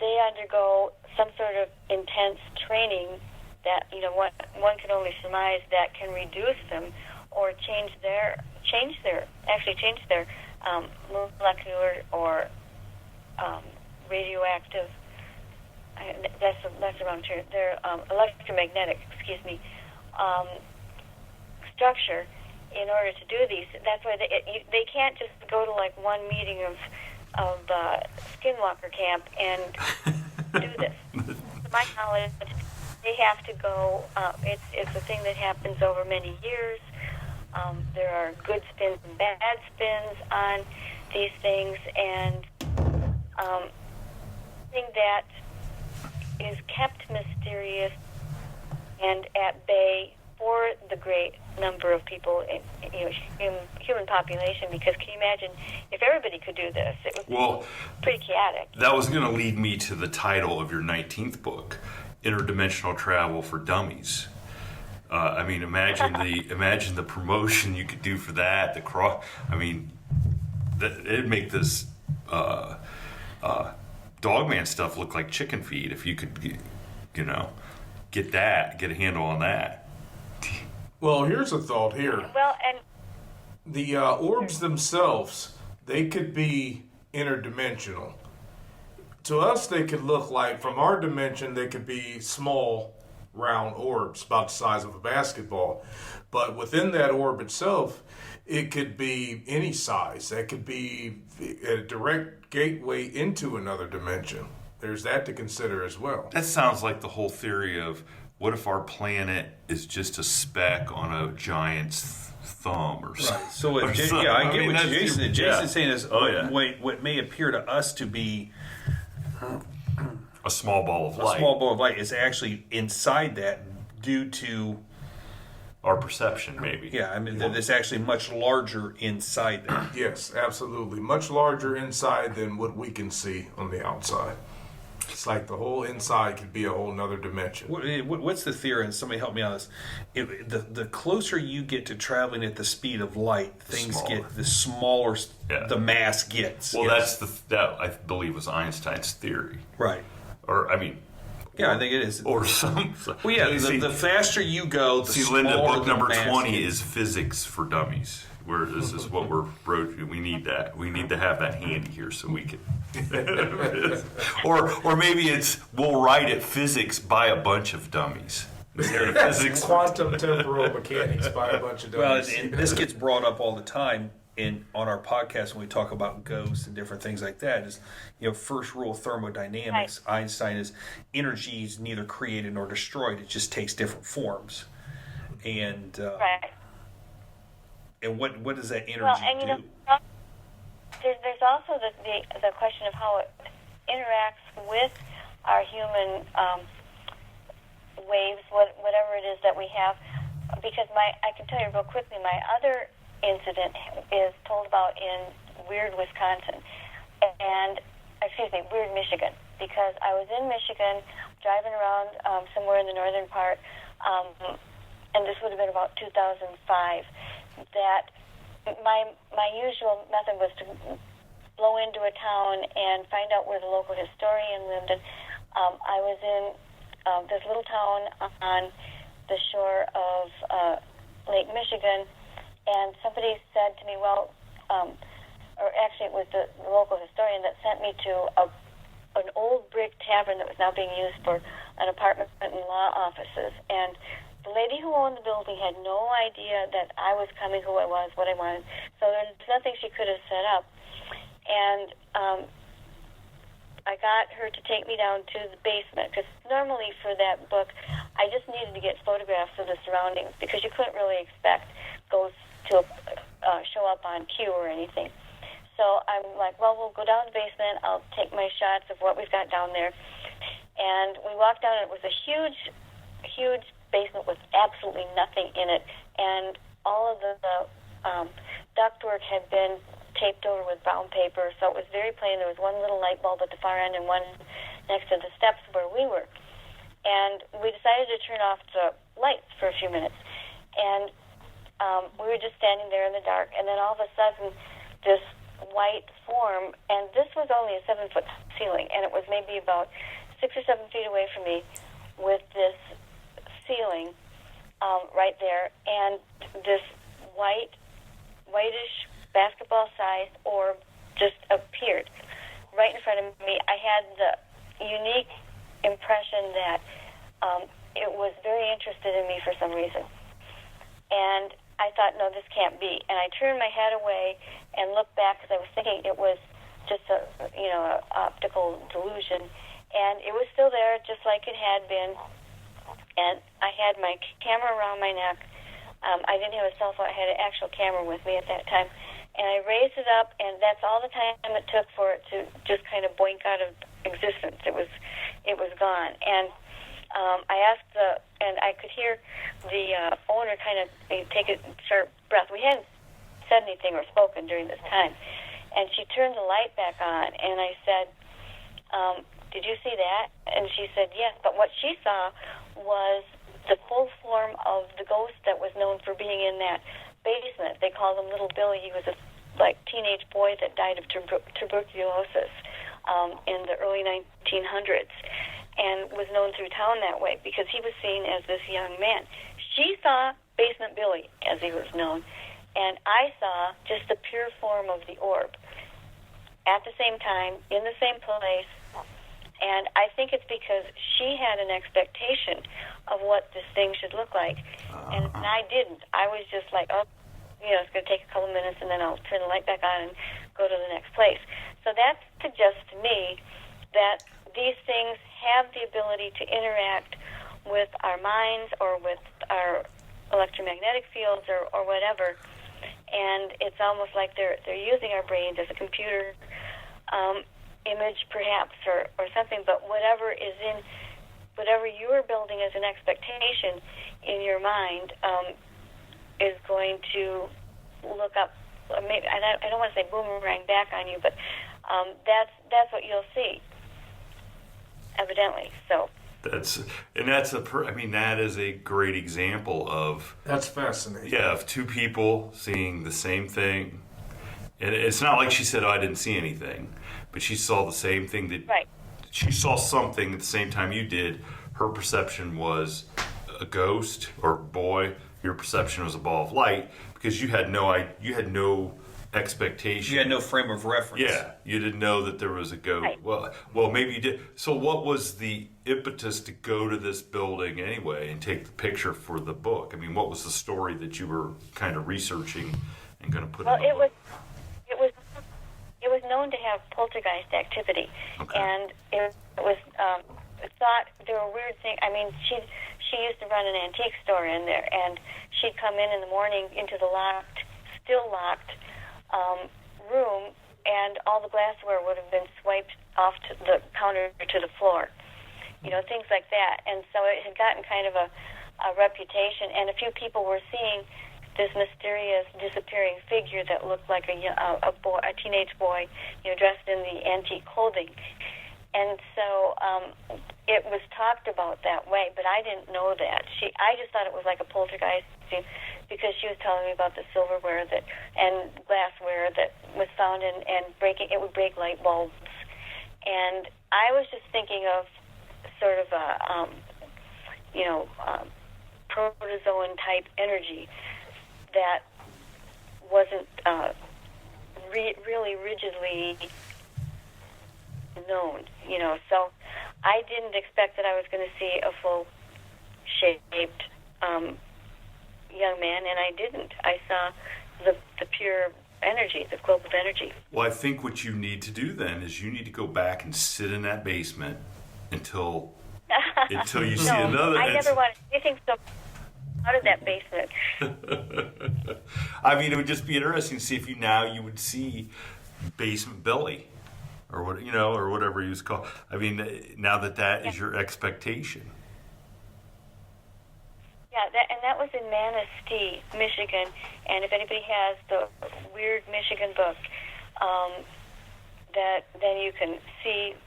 they undergo some sort of intense training that, you know, one can only surmise that can reduce them or change their molecular or radioactive. That's the wrong term. They're electromagnetic. Excuse me. structure in order to do these. That's why they can't just go to like one meeting of Skinwalker Camp and do this. To my knowledge, they have to go. It's a thing that happens over many years. There are good spins and bad spins on these things, and thing that is kept mysterious and at bay for the great number of people in human population. Because can you imagine if everybody could do this? It would be pretty chaotic. That was going to lead me to the title of your 19th book, Interdimensional Travel for Dummies. I mean, imagine the promotion you could do for that. It'd make this dogman stuff look like chicken feed if you could, get a handle on that. Well, here's a thought here. Well, and the orbs themselves, they could be interdimensional. To us, they could look like, from our dimension, they could be small, round orbs about the size of a basketball. But within that orb itself, it could be any size. That could be a direct gateway into another dimension. There's that to consider as well. That sounds like the whole theory of, what if our planet is just a speck on a giant's thumb or something? Right. So, I get what Jason's saying is, what may appear to us to be a small ball of light. A small ball of light is actually inside that due to our perception, maybe. Yeah, I mean, it's actually much larger inside there. Yes, absolutely. Much larger inside than what we can see on the outside. It's like the whole inside could be a whole nother dimension. What's the theory? And somebody help me on this. The closer you get to traveling at the speed of light, things get the smaller the mass gets. Well, that I believe was Einstein's theory. Right. Or, I mean... I think it is. Or some... Well, yeah, the faster you go, the smaller Linda, book number the mass 20 is. Is Physics for Dummies. Where this is what we need that. We need to have that handy here so we can... or maybe we'll write it Physics by a bunch of dummies. Physics. Quantum temporal mechanics by a bunch of dummies. Well, and this gets brought up all the time on our podcast when we talk about ghosts and different things like that. Is first rule of thermodynamics. Right. Einstein is energy is neither created nor destroyed. It just takes different forms. And right. And what does that energy do? There's also the question of how it interacts with our human waves, whatever it is that we have. Because I can tell you real quickly, my other incident is told about in Weird, Wisconsin, Weird, Michigan. Because I was in Michigan, driving around somewhere in the northern part, and this would have been about 2005. That my usual method was to blow into a town and find out where the local historian lived. And I was in this little town on the shore of Lake Michigan, and somebody said to me, or actually it was the local historian that sent me to an old brick tavern that was now being used for an apartment and law offices. And the lady who owned the building had no idea that I was coming, who I was, what I wanted. So there's nothing she could have set up. And I got her to take me down to the basement, because normally for that book, I just needed to get photographs of the surroundings, because you couldn't really expect ghosts to show up on cue or anything. So I'm like, well, we'll go down to the basement. I'll take my shots of what we've got down there. And we walked down, and it was a huge, huge basement with absolutely nothing in it, and all of the ductwork had been taped over with brown paper, so it was very plain. There was one little light bulb at the far end and one next to the steps where we were. And we decided to turn off the lights for a few minutes, and we were just standing there in the dark, and then all of a sudden this white form, and this was only a 7-foot ceiling, and it was maybe about 6 or 7 feet away from me, with this ceiling right there, and this whitish basketball-sized orb just appeared right in front of me. I had the unique impression that it was very interested in me for some reason. And I thought, no, this can't be. And I turned my head away and looked back because I was thinking it was just a optical delusion. And it was still there, just like it had been. And I had my camera around my neck. I didn't have a cell phone. I had an actual camera with me at that time. And I raised it up, and that's all the time it took for it to just kind of boink out of existence. It was gone. And I asked and I could hear the owner kind of take a sharp breath. We hadn't said anything or spoken during this time. And she turned the light back on, and I said, did you see that? And she said, yes. But what she saw was the full form of the ghost that was known for being in that basement. They called him Little Billy. He was a teenage boy that died of tuberculosis in the early 1900s and was known through town that way because he was seen as this young man. She saw Basement Billy, as he was known, and I saw just the pure form of the orb at the same time, in the same place. And I think it's because she had an expectation of what this thing should look like, and I didn't. I was just like, oh, it's going to take a couple minutes, and then I'll turn the light back on and go to the next place. So that suggests to me that these things have the ability to interact with our minds or with our electromagnetic fields or whatever, and it's almost like they're using our brains as a computer image perhaps or something, but whatever you are building as an expectation in your mind is going to look up, maybe, and I don't want to say boomerang back on you, but that's what you'll see, evidently. So that is a great example of, that's fascinating. Yeah, of two people seeing the same thing. And it's not like she said, oh, I didn't see anything, but she saw the same thing. Right. She saw something at the same time you did. Her perception was a ghost or boy. Your perception was a ball of light because you had no expectation. You had no frame of reference. Yeah, you didn't know that there was a ghost. Right. Well, maybe you did. So what was the impetus to go to this building anyway and take the picture for the book? I mean, what was the story that you were kind of researching and going to put in the book? It was known to have poltergeist activity, Okay. and it was thought there were weird things. I mean, she used to run an antique store in there, and she'd come in the morning into the still locked room, and all the glassware would have been swiped off to the counter to the floor, things like that. And so it had gotten kind of a reputation, and a few people were seeing this mysterious disappearing figure that looked like a teenage boy, dressed in the antique clothing. And so it was talked about that way, but I didn't know that. I just thought it was like a poltergeist because she was telling me about the silverware and glassware that was found and breaking. It would break light bulbs, and I was just thinking of sort of a protozoan type energy that wasn't really rigidly known, So I didn't expect that I was going to see a full-shaped young man, and I didn't. I saw the pure energy, the globe of energy. Well, I think what you need to do then is you need to go back and sit in that basement until you see another. I never wanted anything so out of that basement. I mean, it would just be interesting to see if you would see Basement Billy, or whatever he was called. I mean, now that is your expectation. Yeah, that was in Manistee, Michigan, and if anybody has the Weird Michigan book, then you can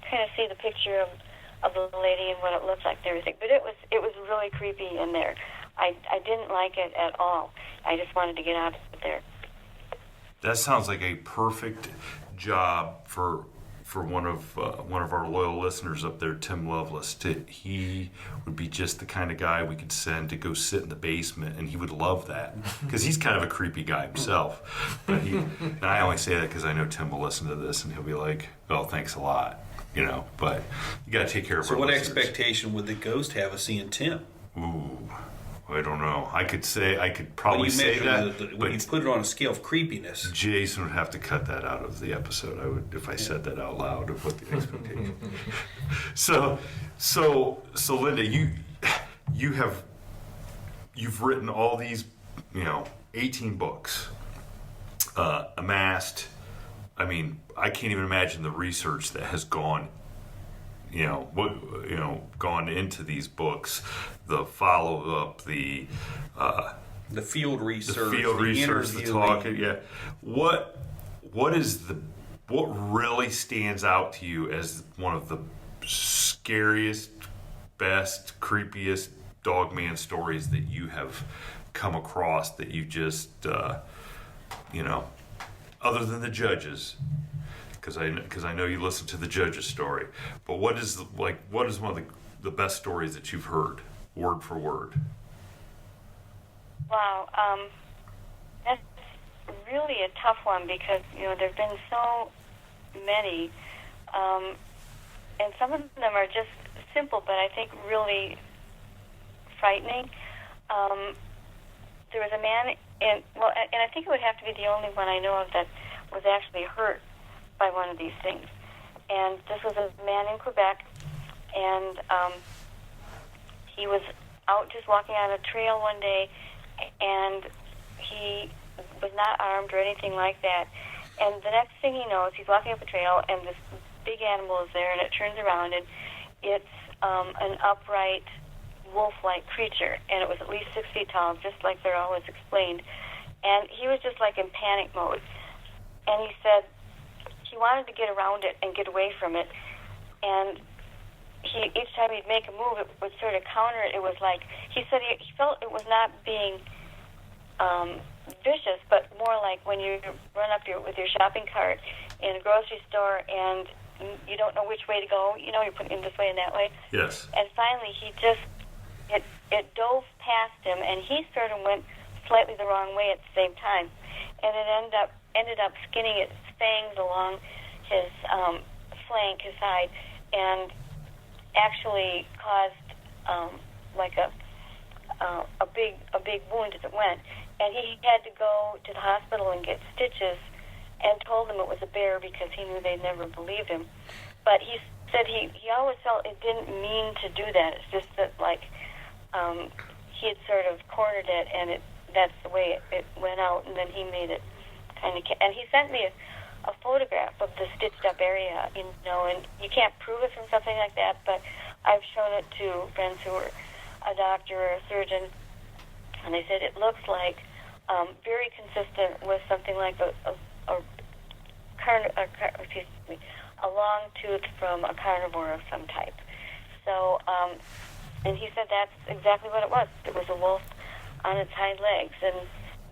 kind of see the picture of the lady and what it looked like and everything. But it was really creepy in there. I didn't like it at all. I just wanted to get out of there. That sounds like a perfect job for one of our loyal listeners up there, Tim Lovelace. He would be just the kind of guy we could send to go sit in the basement, and he would love that because he's kind of a creepy guy himself. But and I only say that because I know Tim will listen to this, and he'll be like, "Oh, thanks a lot," But you got to take care of. So, our what listeners. expectation would the ghost have of seeing Tim? Ooh. I don't know. I could probably say that, when but you put it on a scale of creepiness. Jason would have to cut that out of the episode. I would, if I said that out loud, of what the expectation. So Linda, you've written all these, 18 books, amassed. I mean, I can't even imagine the research that has gone gone into these books, the follow-up, the field research, the talking. Yeah, what really stands out to you as one of the scariest, best, creepiest dogman stories that you have come across, that you just other than the judges? Because I know you listen to the judge's story, but what is one of the best stories that you've heard, word for word? Wow, that's really a tough one because there've been so many, and some of them are just simple, but I think really frightening. There was a man and I think it would have to be the only one I know of that was actually hurt by one of these things. And this was a man in Quebec, and he was out just walking on a trail one day, and he was not armed or anything like that. And the next thing he knows, he's walking up a trail, and this big animal is there, and it turns around, and it's an upright wolf-like creature, and it was at least 6 feet tall, just like they're always explained. And he was just like in panic mode. And he said he wanted to get around it and get away from it. And each time he'd make a move, it would sort of counter it. It was like, he said he felt it was not being vicious, but more like when you run up with your shopping cart in a grocery store and you don't know which way to go. You're putting it this way and that way. Yes. And finally, it dove past him, and he sort of went slightly the wrong way at the same time. And it ended up skinning its fangs along his flank, his side, and actually caused like a big wound as it went. And he had to go to the hospital and get stitches, and told them it was a bear because he knew they'd never believed him. But he said he always felt it didn't mean to do that. It's just that he had sort of cornered it, and that's the way it went out, and then he made it kind of. And he sent me a photograph of the stitched up area, and you can't prove it from something like that, but I've shown it to friends who are a doctor or a surgeon, and they said it looks like very consistent with something like a long tooth from a carnivore of some type. So, and he said that's exactly what it was. It was a wolf on its hind legs, and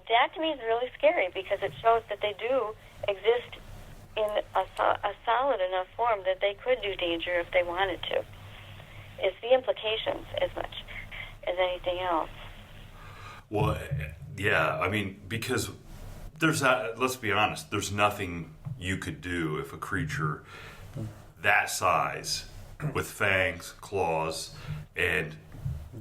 that to me is really scary because it shows that they do exist in a solid enough form that they could do danger if they wanted to. It's the implications as much as anything else. Well, yeah, I mean, because let's be honest, there's nothing you could do if a creature that size with fangs, claws, and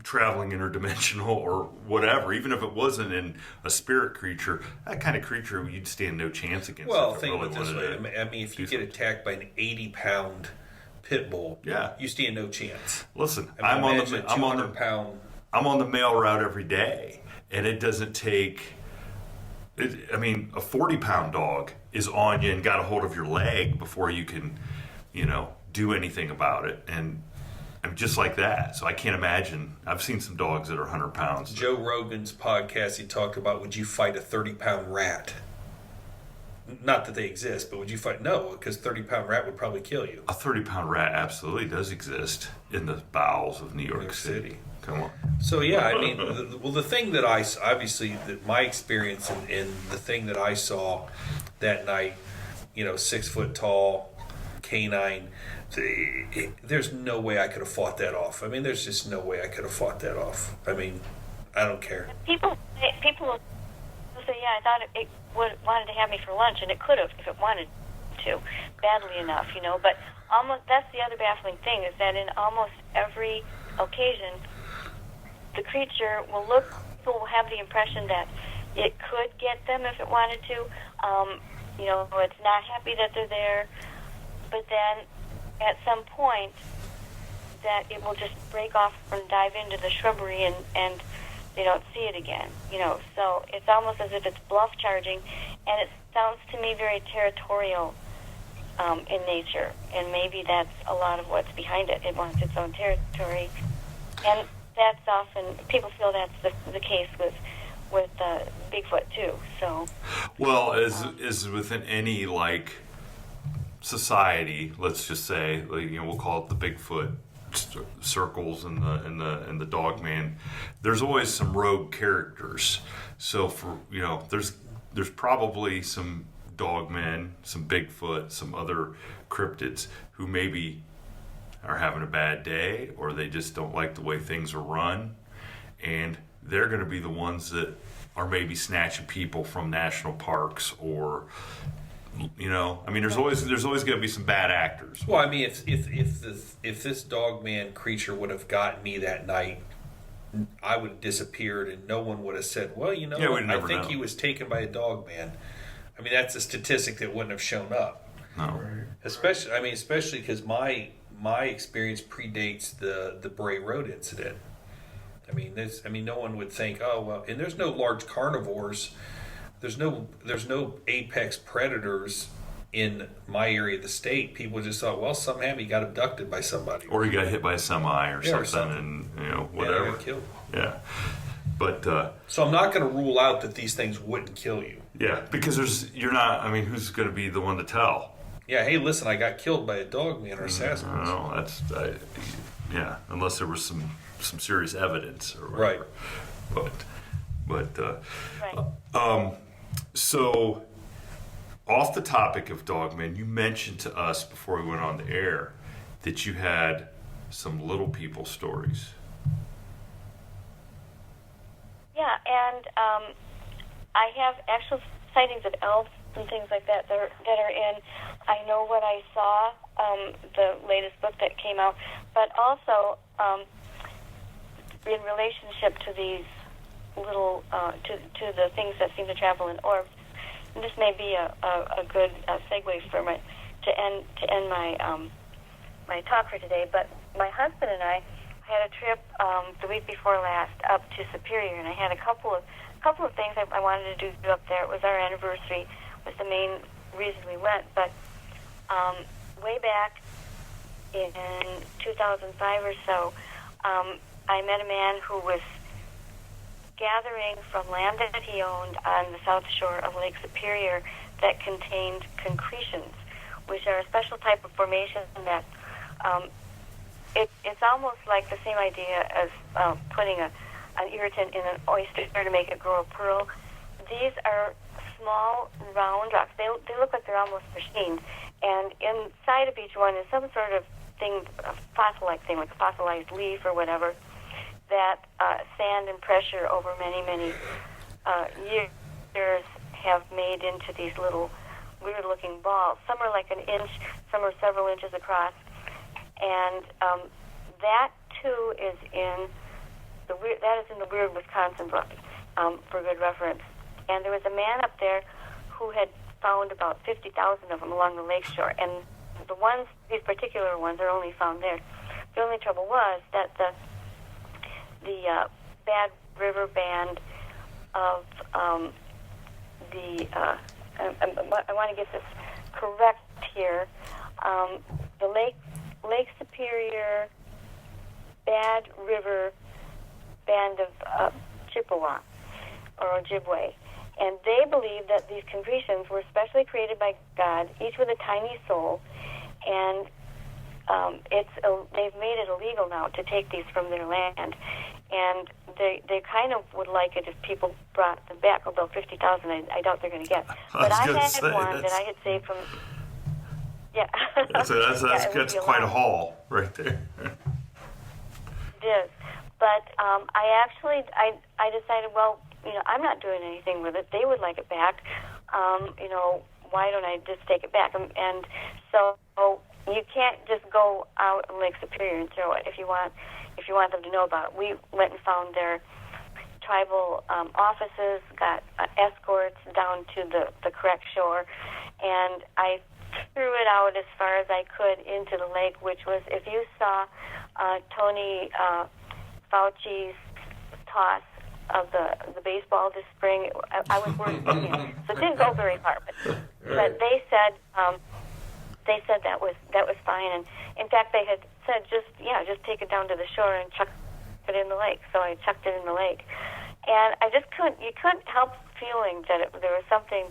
traveling interdimensional or whatever, even if it wasn't in a spirit creature, that kind of creature, you'd stand no chance against. Well, think of it this way. I mean, if you get attacked by an 80-pound pit bull, you stand no chance. Listen, I mean, I'm on the mail route every day, and it doesn't take. A 40-pound dog is on you and got a hold of your leg before you can, do anything about it. And I'm just like that. So I can't imagine. I've seen some dogs that are 100 pounds. Joe Rogan's podcast, he talked about, would you fight a 30-pound rat? Not that they exist, but would you fight? No, because 30-pound rat would probably kill you. A 30-pound rat absolutely does exist in the bowels of New York City. Come on. So yeah, I mean, the thing that my experience and the thing that I saw that night, 6 foot tall, canine. There's no way I could have fought that off. I mean, there's just no way I could have fought that off. I mean, I don't care. People will say, yeah, I thought it wanted to have me for lunch, and it could have if it wanted to, badly enough, But that's the other baffling thing is that in almost every occasion, the creature will look. People will have the impression that it could get them if it wanted to. It's not happy that they're there, but then at some point that it will just break off and dive into the shrubbery and they don't see it again. So it's almost as if it's bluff charging, and it sounds to me very territorial in nature, and maybe that's a lot of what's behind it. It wants its own territory, and that's often, people feel that's the case with Bigfoot too. So, well, as within any society, let's just say, we'll call it the Bigfoot circles and the dogman. There's always some rogue characters. So there's probably some dogmen, some Bigfoot, some other cryptids who maybe are having a bad day, or they just don't like the way things are run, and they're going to be the ones that are maybe snatching people from national parks, or there's always going to be some bad actors. Well, I mean, if this dogman creature would have gotten me that night, I would have disappeared, and no one would have said, "Well, I think he was taken by a dogman." I mean, that's a statistic that wouldn't have shown up. No, especially because my experience predates the Bray Road incident. I mean, no one would think, oh well, and there's no large carnivores. There's no apex predators in my area of the state. People just thought, well, somehow he got abducted by somebody, or he got hit by a semi or something, and whatever. Yeah, got killed. Yeah, but so I'm not going to rule out that these things wouldn't kill you. Yeah, because who's going to be the one to tell? Yeah, hey, listen, I got killed by a dogman or Sasquatch. No, unless there was some serious evidence or whatever. Right. But so off the topic of dogmen, you mentioned to us before we went on the air that you had some little people stories. Yeah, and I have actual sightings of elves and things like that that are in I Know What I Saw, the latest book that came out, but also in relationship to these little to the things that seem to travel in orbs. And this may be a good segue for to end my talk for today. But my husband and I had a trip the week before last up to Superior, and I had a couple of things I wanted to do up there. It was our anniversary, was the main reason we went. But way back in 2005 or so, I met a man who was gathering from land that he owned on the south shore of Lake Superior that contained concretions, which are a special type of formation that it's almost like the same idea as putting an irritant in an oyster to make it grow a pearl. These are small, round rocks. They look like they're almost machined, and inside of each one is some sort of thing, a fossil-like thing, like a fossilized leaf or whatever, that sand and pressure over many, many years have made into these little weird-looking balls. Some are like an inch, some are several inches across, and that too is in the Weird Wisconsin book, for good reference. And there was a man up there who had found about 50,000 of them along the lakeshore, and these particular ones are only found there. The only trouble was that the Bad River Band of I want to get this correct here. The Lake Superior Bad River Band of Chippewa or Ojibwe, and they believe that these concretions were specially created by God, each with a tiny soul, and they've made it illegal now to take these from their land, and they kind of would like it if people brought them back, although 50,000 I doubt they're going to get. But I had one that I had saved from. Yeah. That's quite a haul right there. It is. But I decided, well, I'm not doing anything with it. They would like it back. Why don't I just take it back? And so you can't just go out in Lake Superior and throw it. If you want, if you want them to know about it. We went and found their tribal offices, got escorts down to the correct shore, and I threw it out as far as I could into the lake, which was, if you saw Tony Fauci's toss of the baseball this spring, I was worth seeing it. So it didn't go very far, but they said that was fine, and in fact they had said just take it down to the shore and chuck it in the lake. So I chucked it in the lake, and I just couldn't help feeling that there was something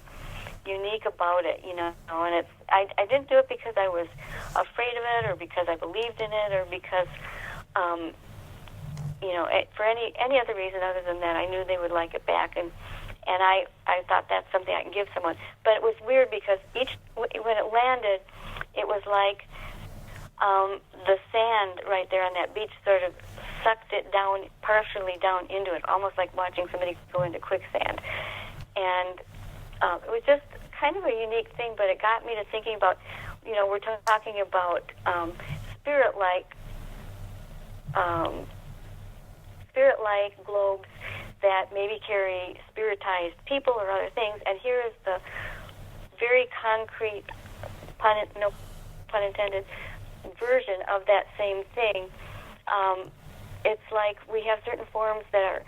unique about it, you know. And I didn't do it because I was afraid of it, or because I believed in it, or because for any other reason other than that. I knew they would like it back, and I thought that's something I can give someone. But it was weird because when it landed, it was like the sand right there on that beach sort of sucked it down, partially down into it, almost like watching somebody go into quicksand. And it was just kind of a unique thing, but it got me to thinking about, we're talking about spirit-like globes that maybe carry spiritized people or other things. And here is the very concrete, no pun intended, version of that same thing. It's like we have certain forms that are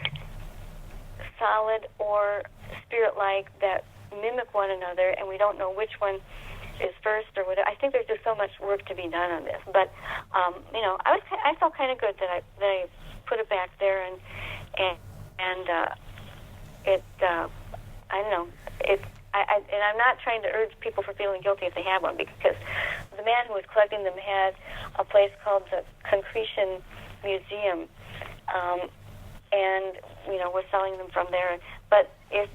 solid or spirit-like that mimic one another, and we don't know which one is first or whatever. I think there's just so much work to be done on this. But I felt kind of good that I put it back there, and I don't know. And I'm not trying to urge people for feeling guilty if they have one, because the man who was collecting them had a place called the Concretion Museum, and was selling them from there. But if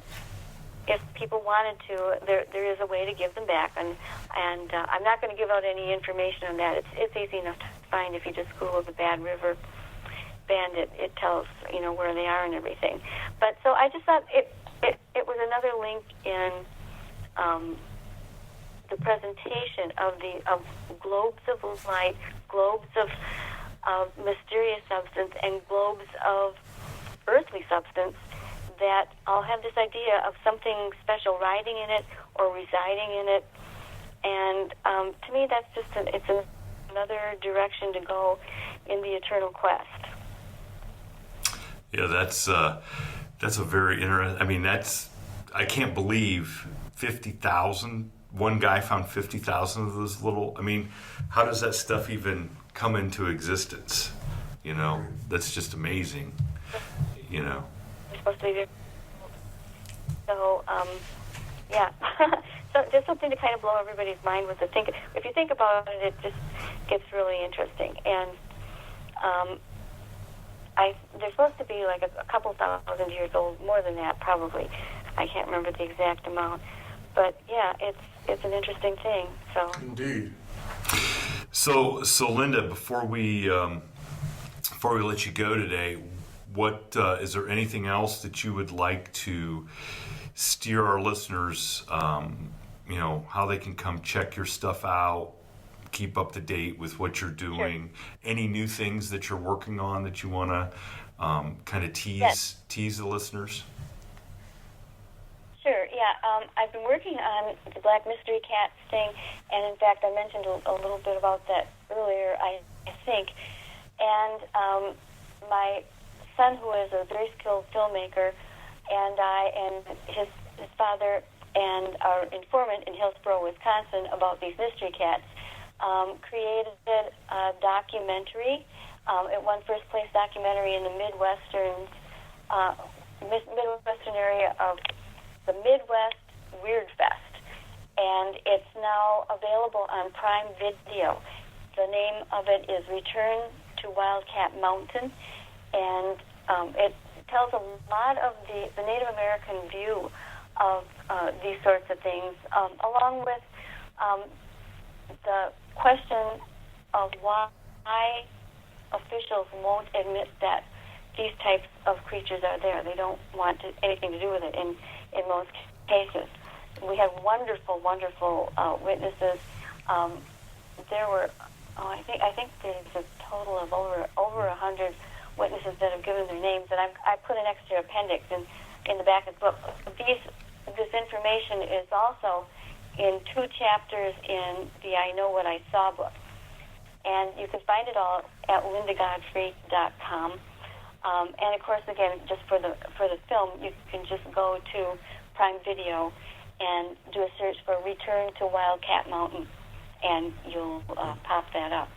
people wanted to, there is a way to give them back, and I'm not going to give out any information on that. It's easy enough to find if you just Google the Bad River Bandit. It tells where they are and everything. But so I just thought it was another link in the presentation of globes of light, globes of mysterious substance, and globes of earthly substance that all have this idea of something special riding in it or residing in it. And to me, that's just it's another direction to go in the eternal quest. Yeah, that's a very interesting. I mean, I can't believe 50,000. One guy found 50,000 of those little. I mean, how does that stuff even come into existence? That's just amazing. It's supposed to be. So, yeah. So just something to kind of blow everybody's mind with if you think about it, it just gets really interesting. And they're supposed to be like a couple thousand years old, more than that probably. I can't remember the exact amount. But yeah, it's an interesting thing. So indeed. So Linda, before we let you go today, what is there anything else that you would like to steer our listeners? How they can come check your stuff out, keep up to date with what you're doing. Sure. Any new things that you're working on that you want to kind of tease the listeners? Sure, yeah. I've been working on the Black Mystery Cat thing, and in fact, I mentioned a little bit about that earlier, I think. And my son, who is a very skilled filmmaker, and I and his father and our informant in Hillsboro, Wisconsin, about these mystery cats, created a documentary. It won first place documentary in the Midwestern area of the Midwest Weird Fest, and it's now available on Prime Video. The name of it is Return to Wildcat Mountain, and it tells a lot of the Native American view of these sorts of things, along with the question of why officials won't admit that these types of creatures are there. They don't want anything to do with it in most cases. We had wonderful witnesses. There were I think there's a total of over 100 witnesses that have given their names, and I put an extra appendix in the back of the book. This information is also in 2 chapters in the I Know What I Saw book, and you can find it all at lindagodfrey.com. And of course, again, just for the film, you can just go to Prime Video and do a search for Return to Wildcat Mountain, and you'll pop that up.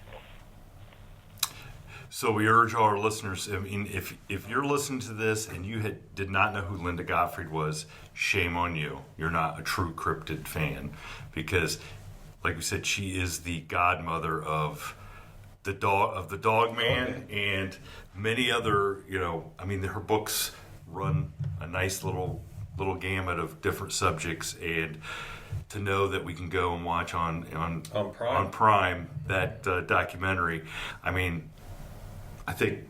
So we urge our listeners, I mean, if you're listening to this and you did not know who Linda Godfrey was, shame on you. You're not a true cryptid fan, because, like we said, she is the godmother of the dogman and many other, I mean, her books run a nice little gamut of different subjects, and to know that we can go and watch on Prime that documentary, I mean, I think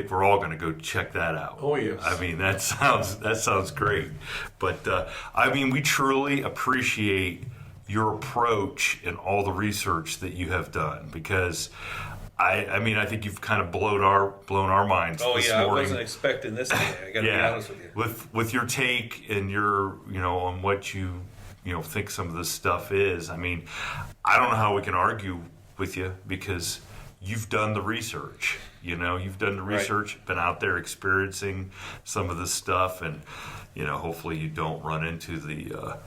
we're all going to go check that out. Oh yes. I mean, that sounds great. But I mean, we truly appreciate your approach and all the research that you have done, because I mean, I think you've kind of blown our minds. Oh this yeah, morning. I wasn't expecting this today. I got to be honest with you. With your take and your on what you think some of this stuff is. I mean, I don't know how we can argue with you, because you've done the research. You've done the research, been out there experiencing some of this stuff, and hopefully you don't run into the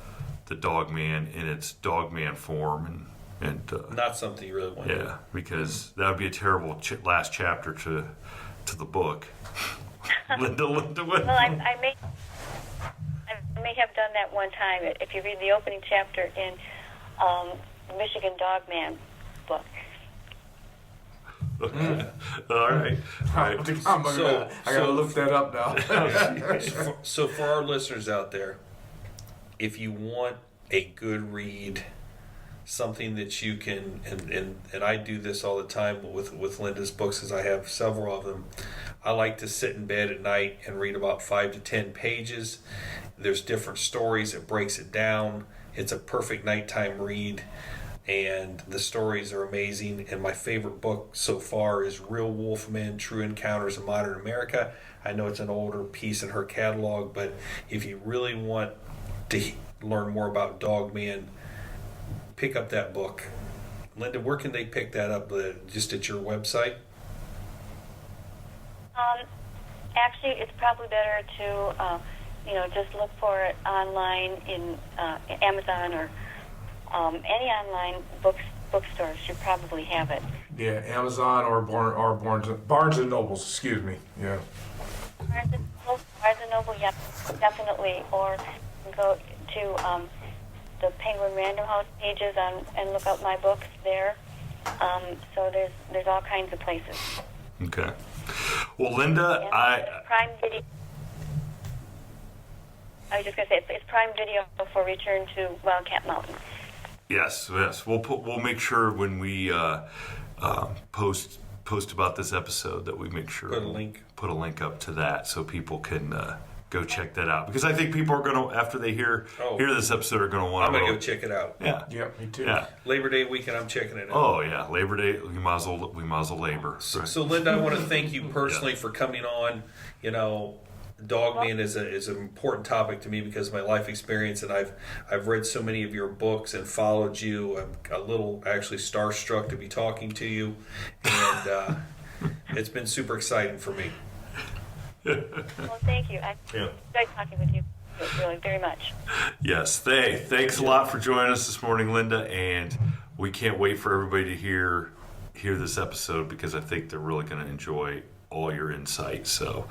dogman in its dogman form, and Not something you really want to do. yeah, because that would be a terrible last chapter to the book. Linda. Well, I may have done that one time. If you read the opening chapter in Michigan Dogman book. Okay. All right. I gotta look that up now. So for our listeners out there, if you want a good read, something that you can, and I do this all the time with Linda's books, because I have several of them. I like to sit in bed at night and read about 5 to 10 pages. There's different stories. It breaks it down. It's a perfect nighttime read, and the stories are amazing. And my favorite book so far is Real Wolfmen, True Encounters in Modern America. I know it's an older piece in her catalog, but if you really want to learn more about Dogman, pick up that book. Linda, where can they pick that up? Just at your website? Actually, it's probably better to, just look for it online in Amazon or any online bookstores. You probably have it. Yeah, Amazon or Barnes and Nobles. Excuse me. Yeah. Barnes and Noble, yeah, definitely. Or go to the Penguin Random House pages and look up my books there. So there's all kinds of places. Okay. Well, Linda, Prime Video. I was just going to say it's Prime Video for Return to Wildcat Mountain. Yes. We'll make sure when we post about this episode that we make sure put a link up to that, so people can go check that out, because I think people are going to, after they hear this episode, are going to want to. I'm going to go check it out. Yeah. Yeah, me too. Yeah. Labor Day weekend, I'm checking it out. Oh yeah, Labor Day. We might as well labor. So Linda, I want to thank you personally for coming on. Dogman is an important topic to me because of my life experience, and I've read so many of your books and followed you. I'm a little actually starstruck to be talking to you, and it's been super exciting for me. Well, thank you. I enjoyed talking with you really very much. Yes. Thanks a lot for joining us this morning, Linda, and we can't wait for everybody to hear this episode, because I think they're really going to enjoy all your insights. So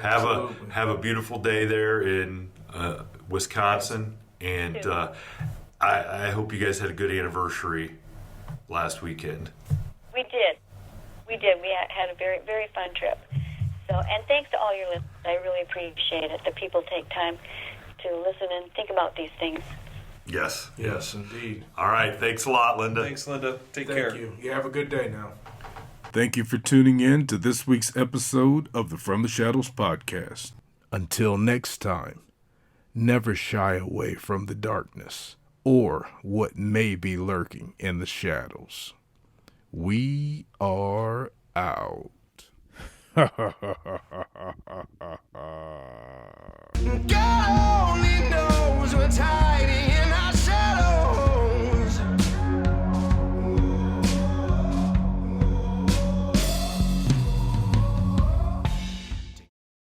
have a beautiful day there in Wisconsin, and I hope you guys had a good anniversary last weekend. We did. We had a very, very fun trip. So, and thanks to all your listeners. I really appreciate it that people take time to listen and think about these things. Yes. Yes, indeed. All right. Thanks a lot, Linda. Thanks, Linda. Take care. Thank you. You have a good day now. Thank you for tuning in to this week's episode of the From the Shadows podcast. Until next time, never shy away from the darkness or what may be lurking in the shadows. We are out. Go!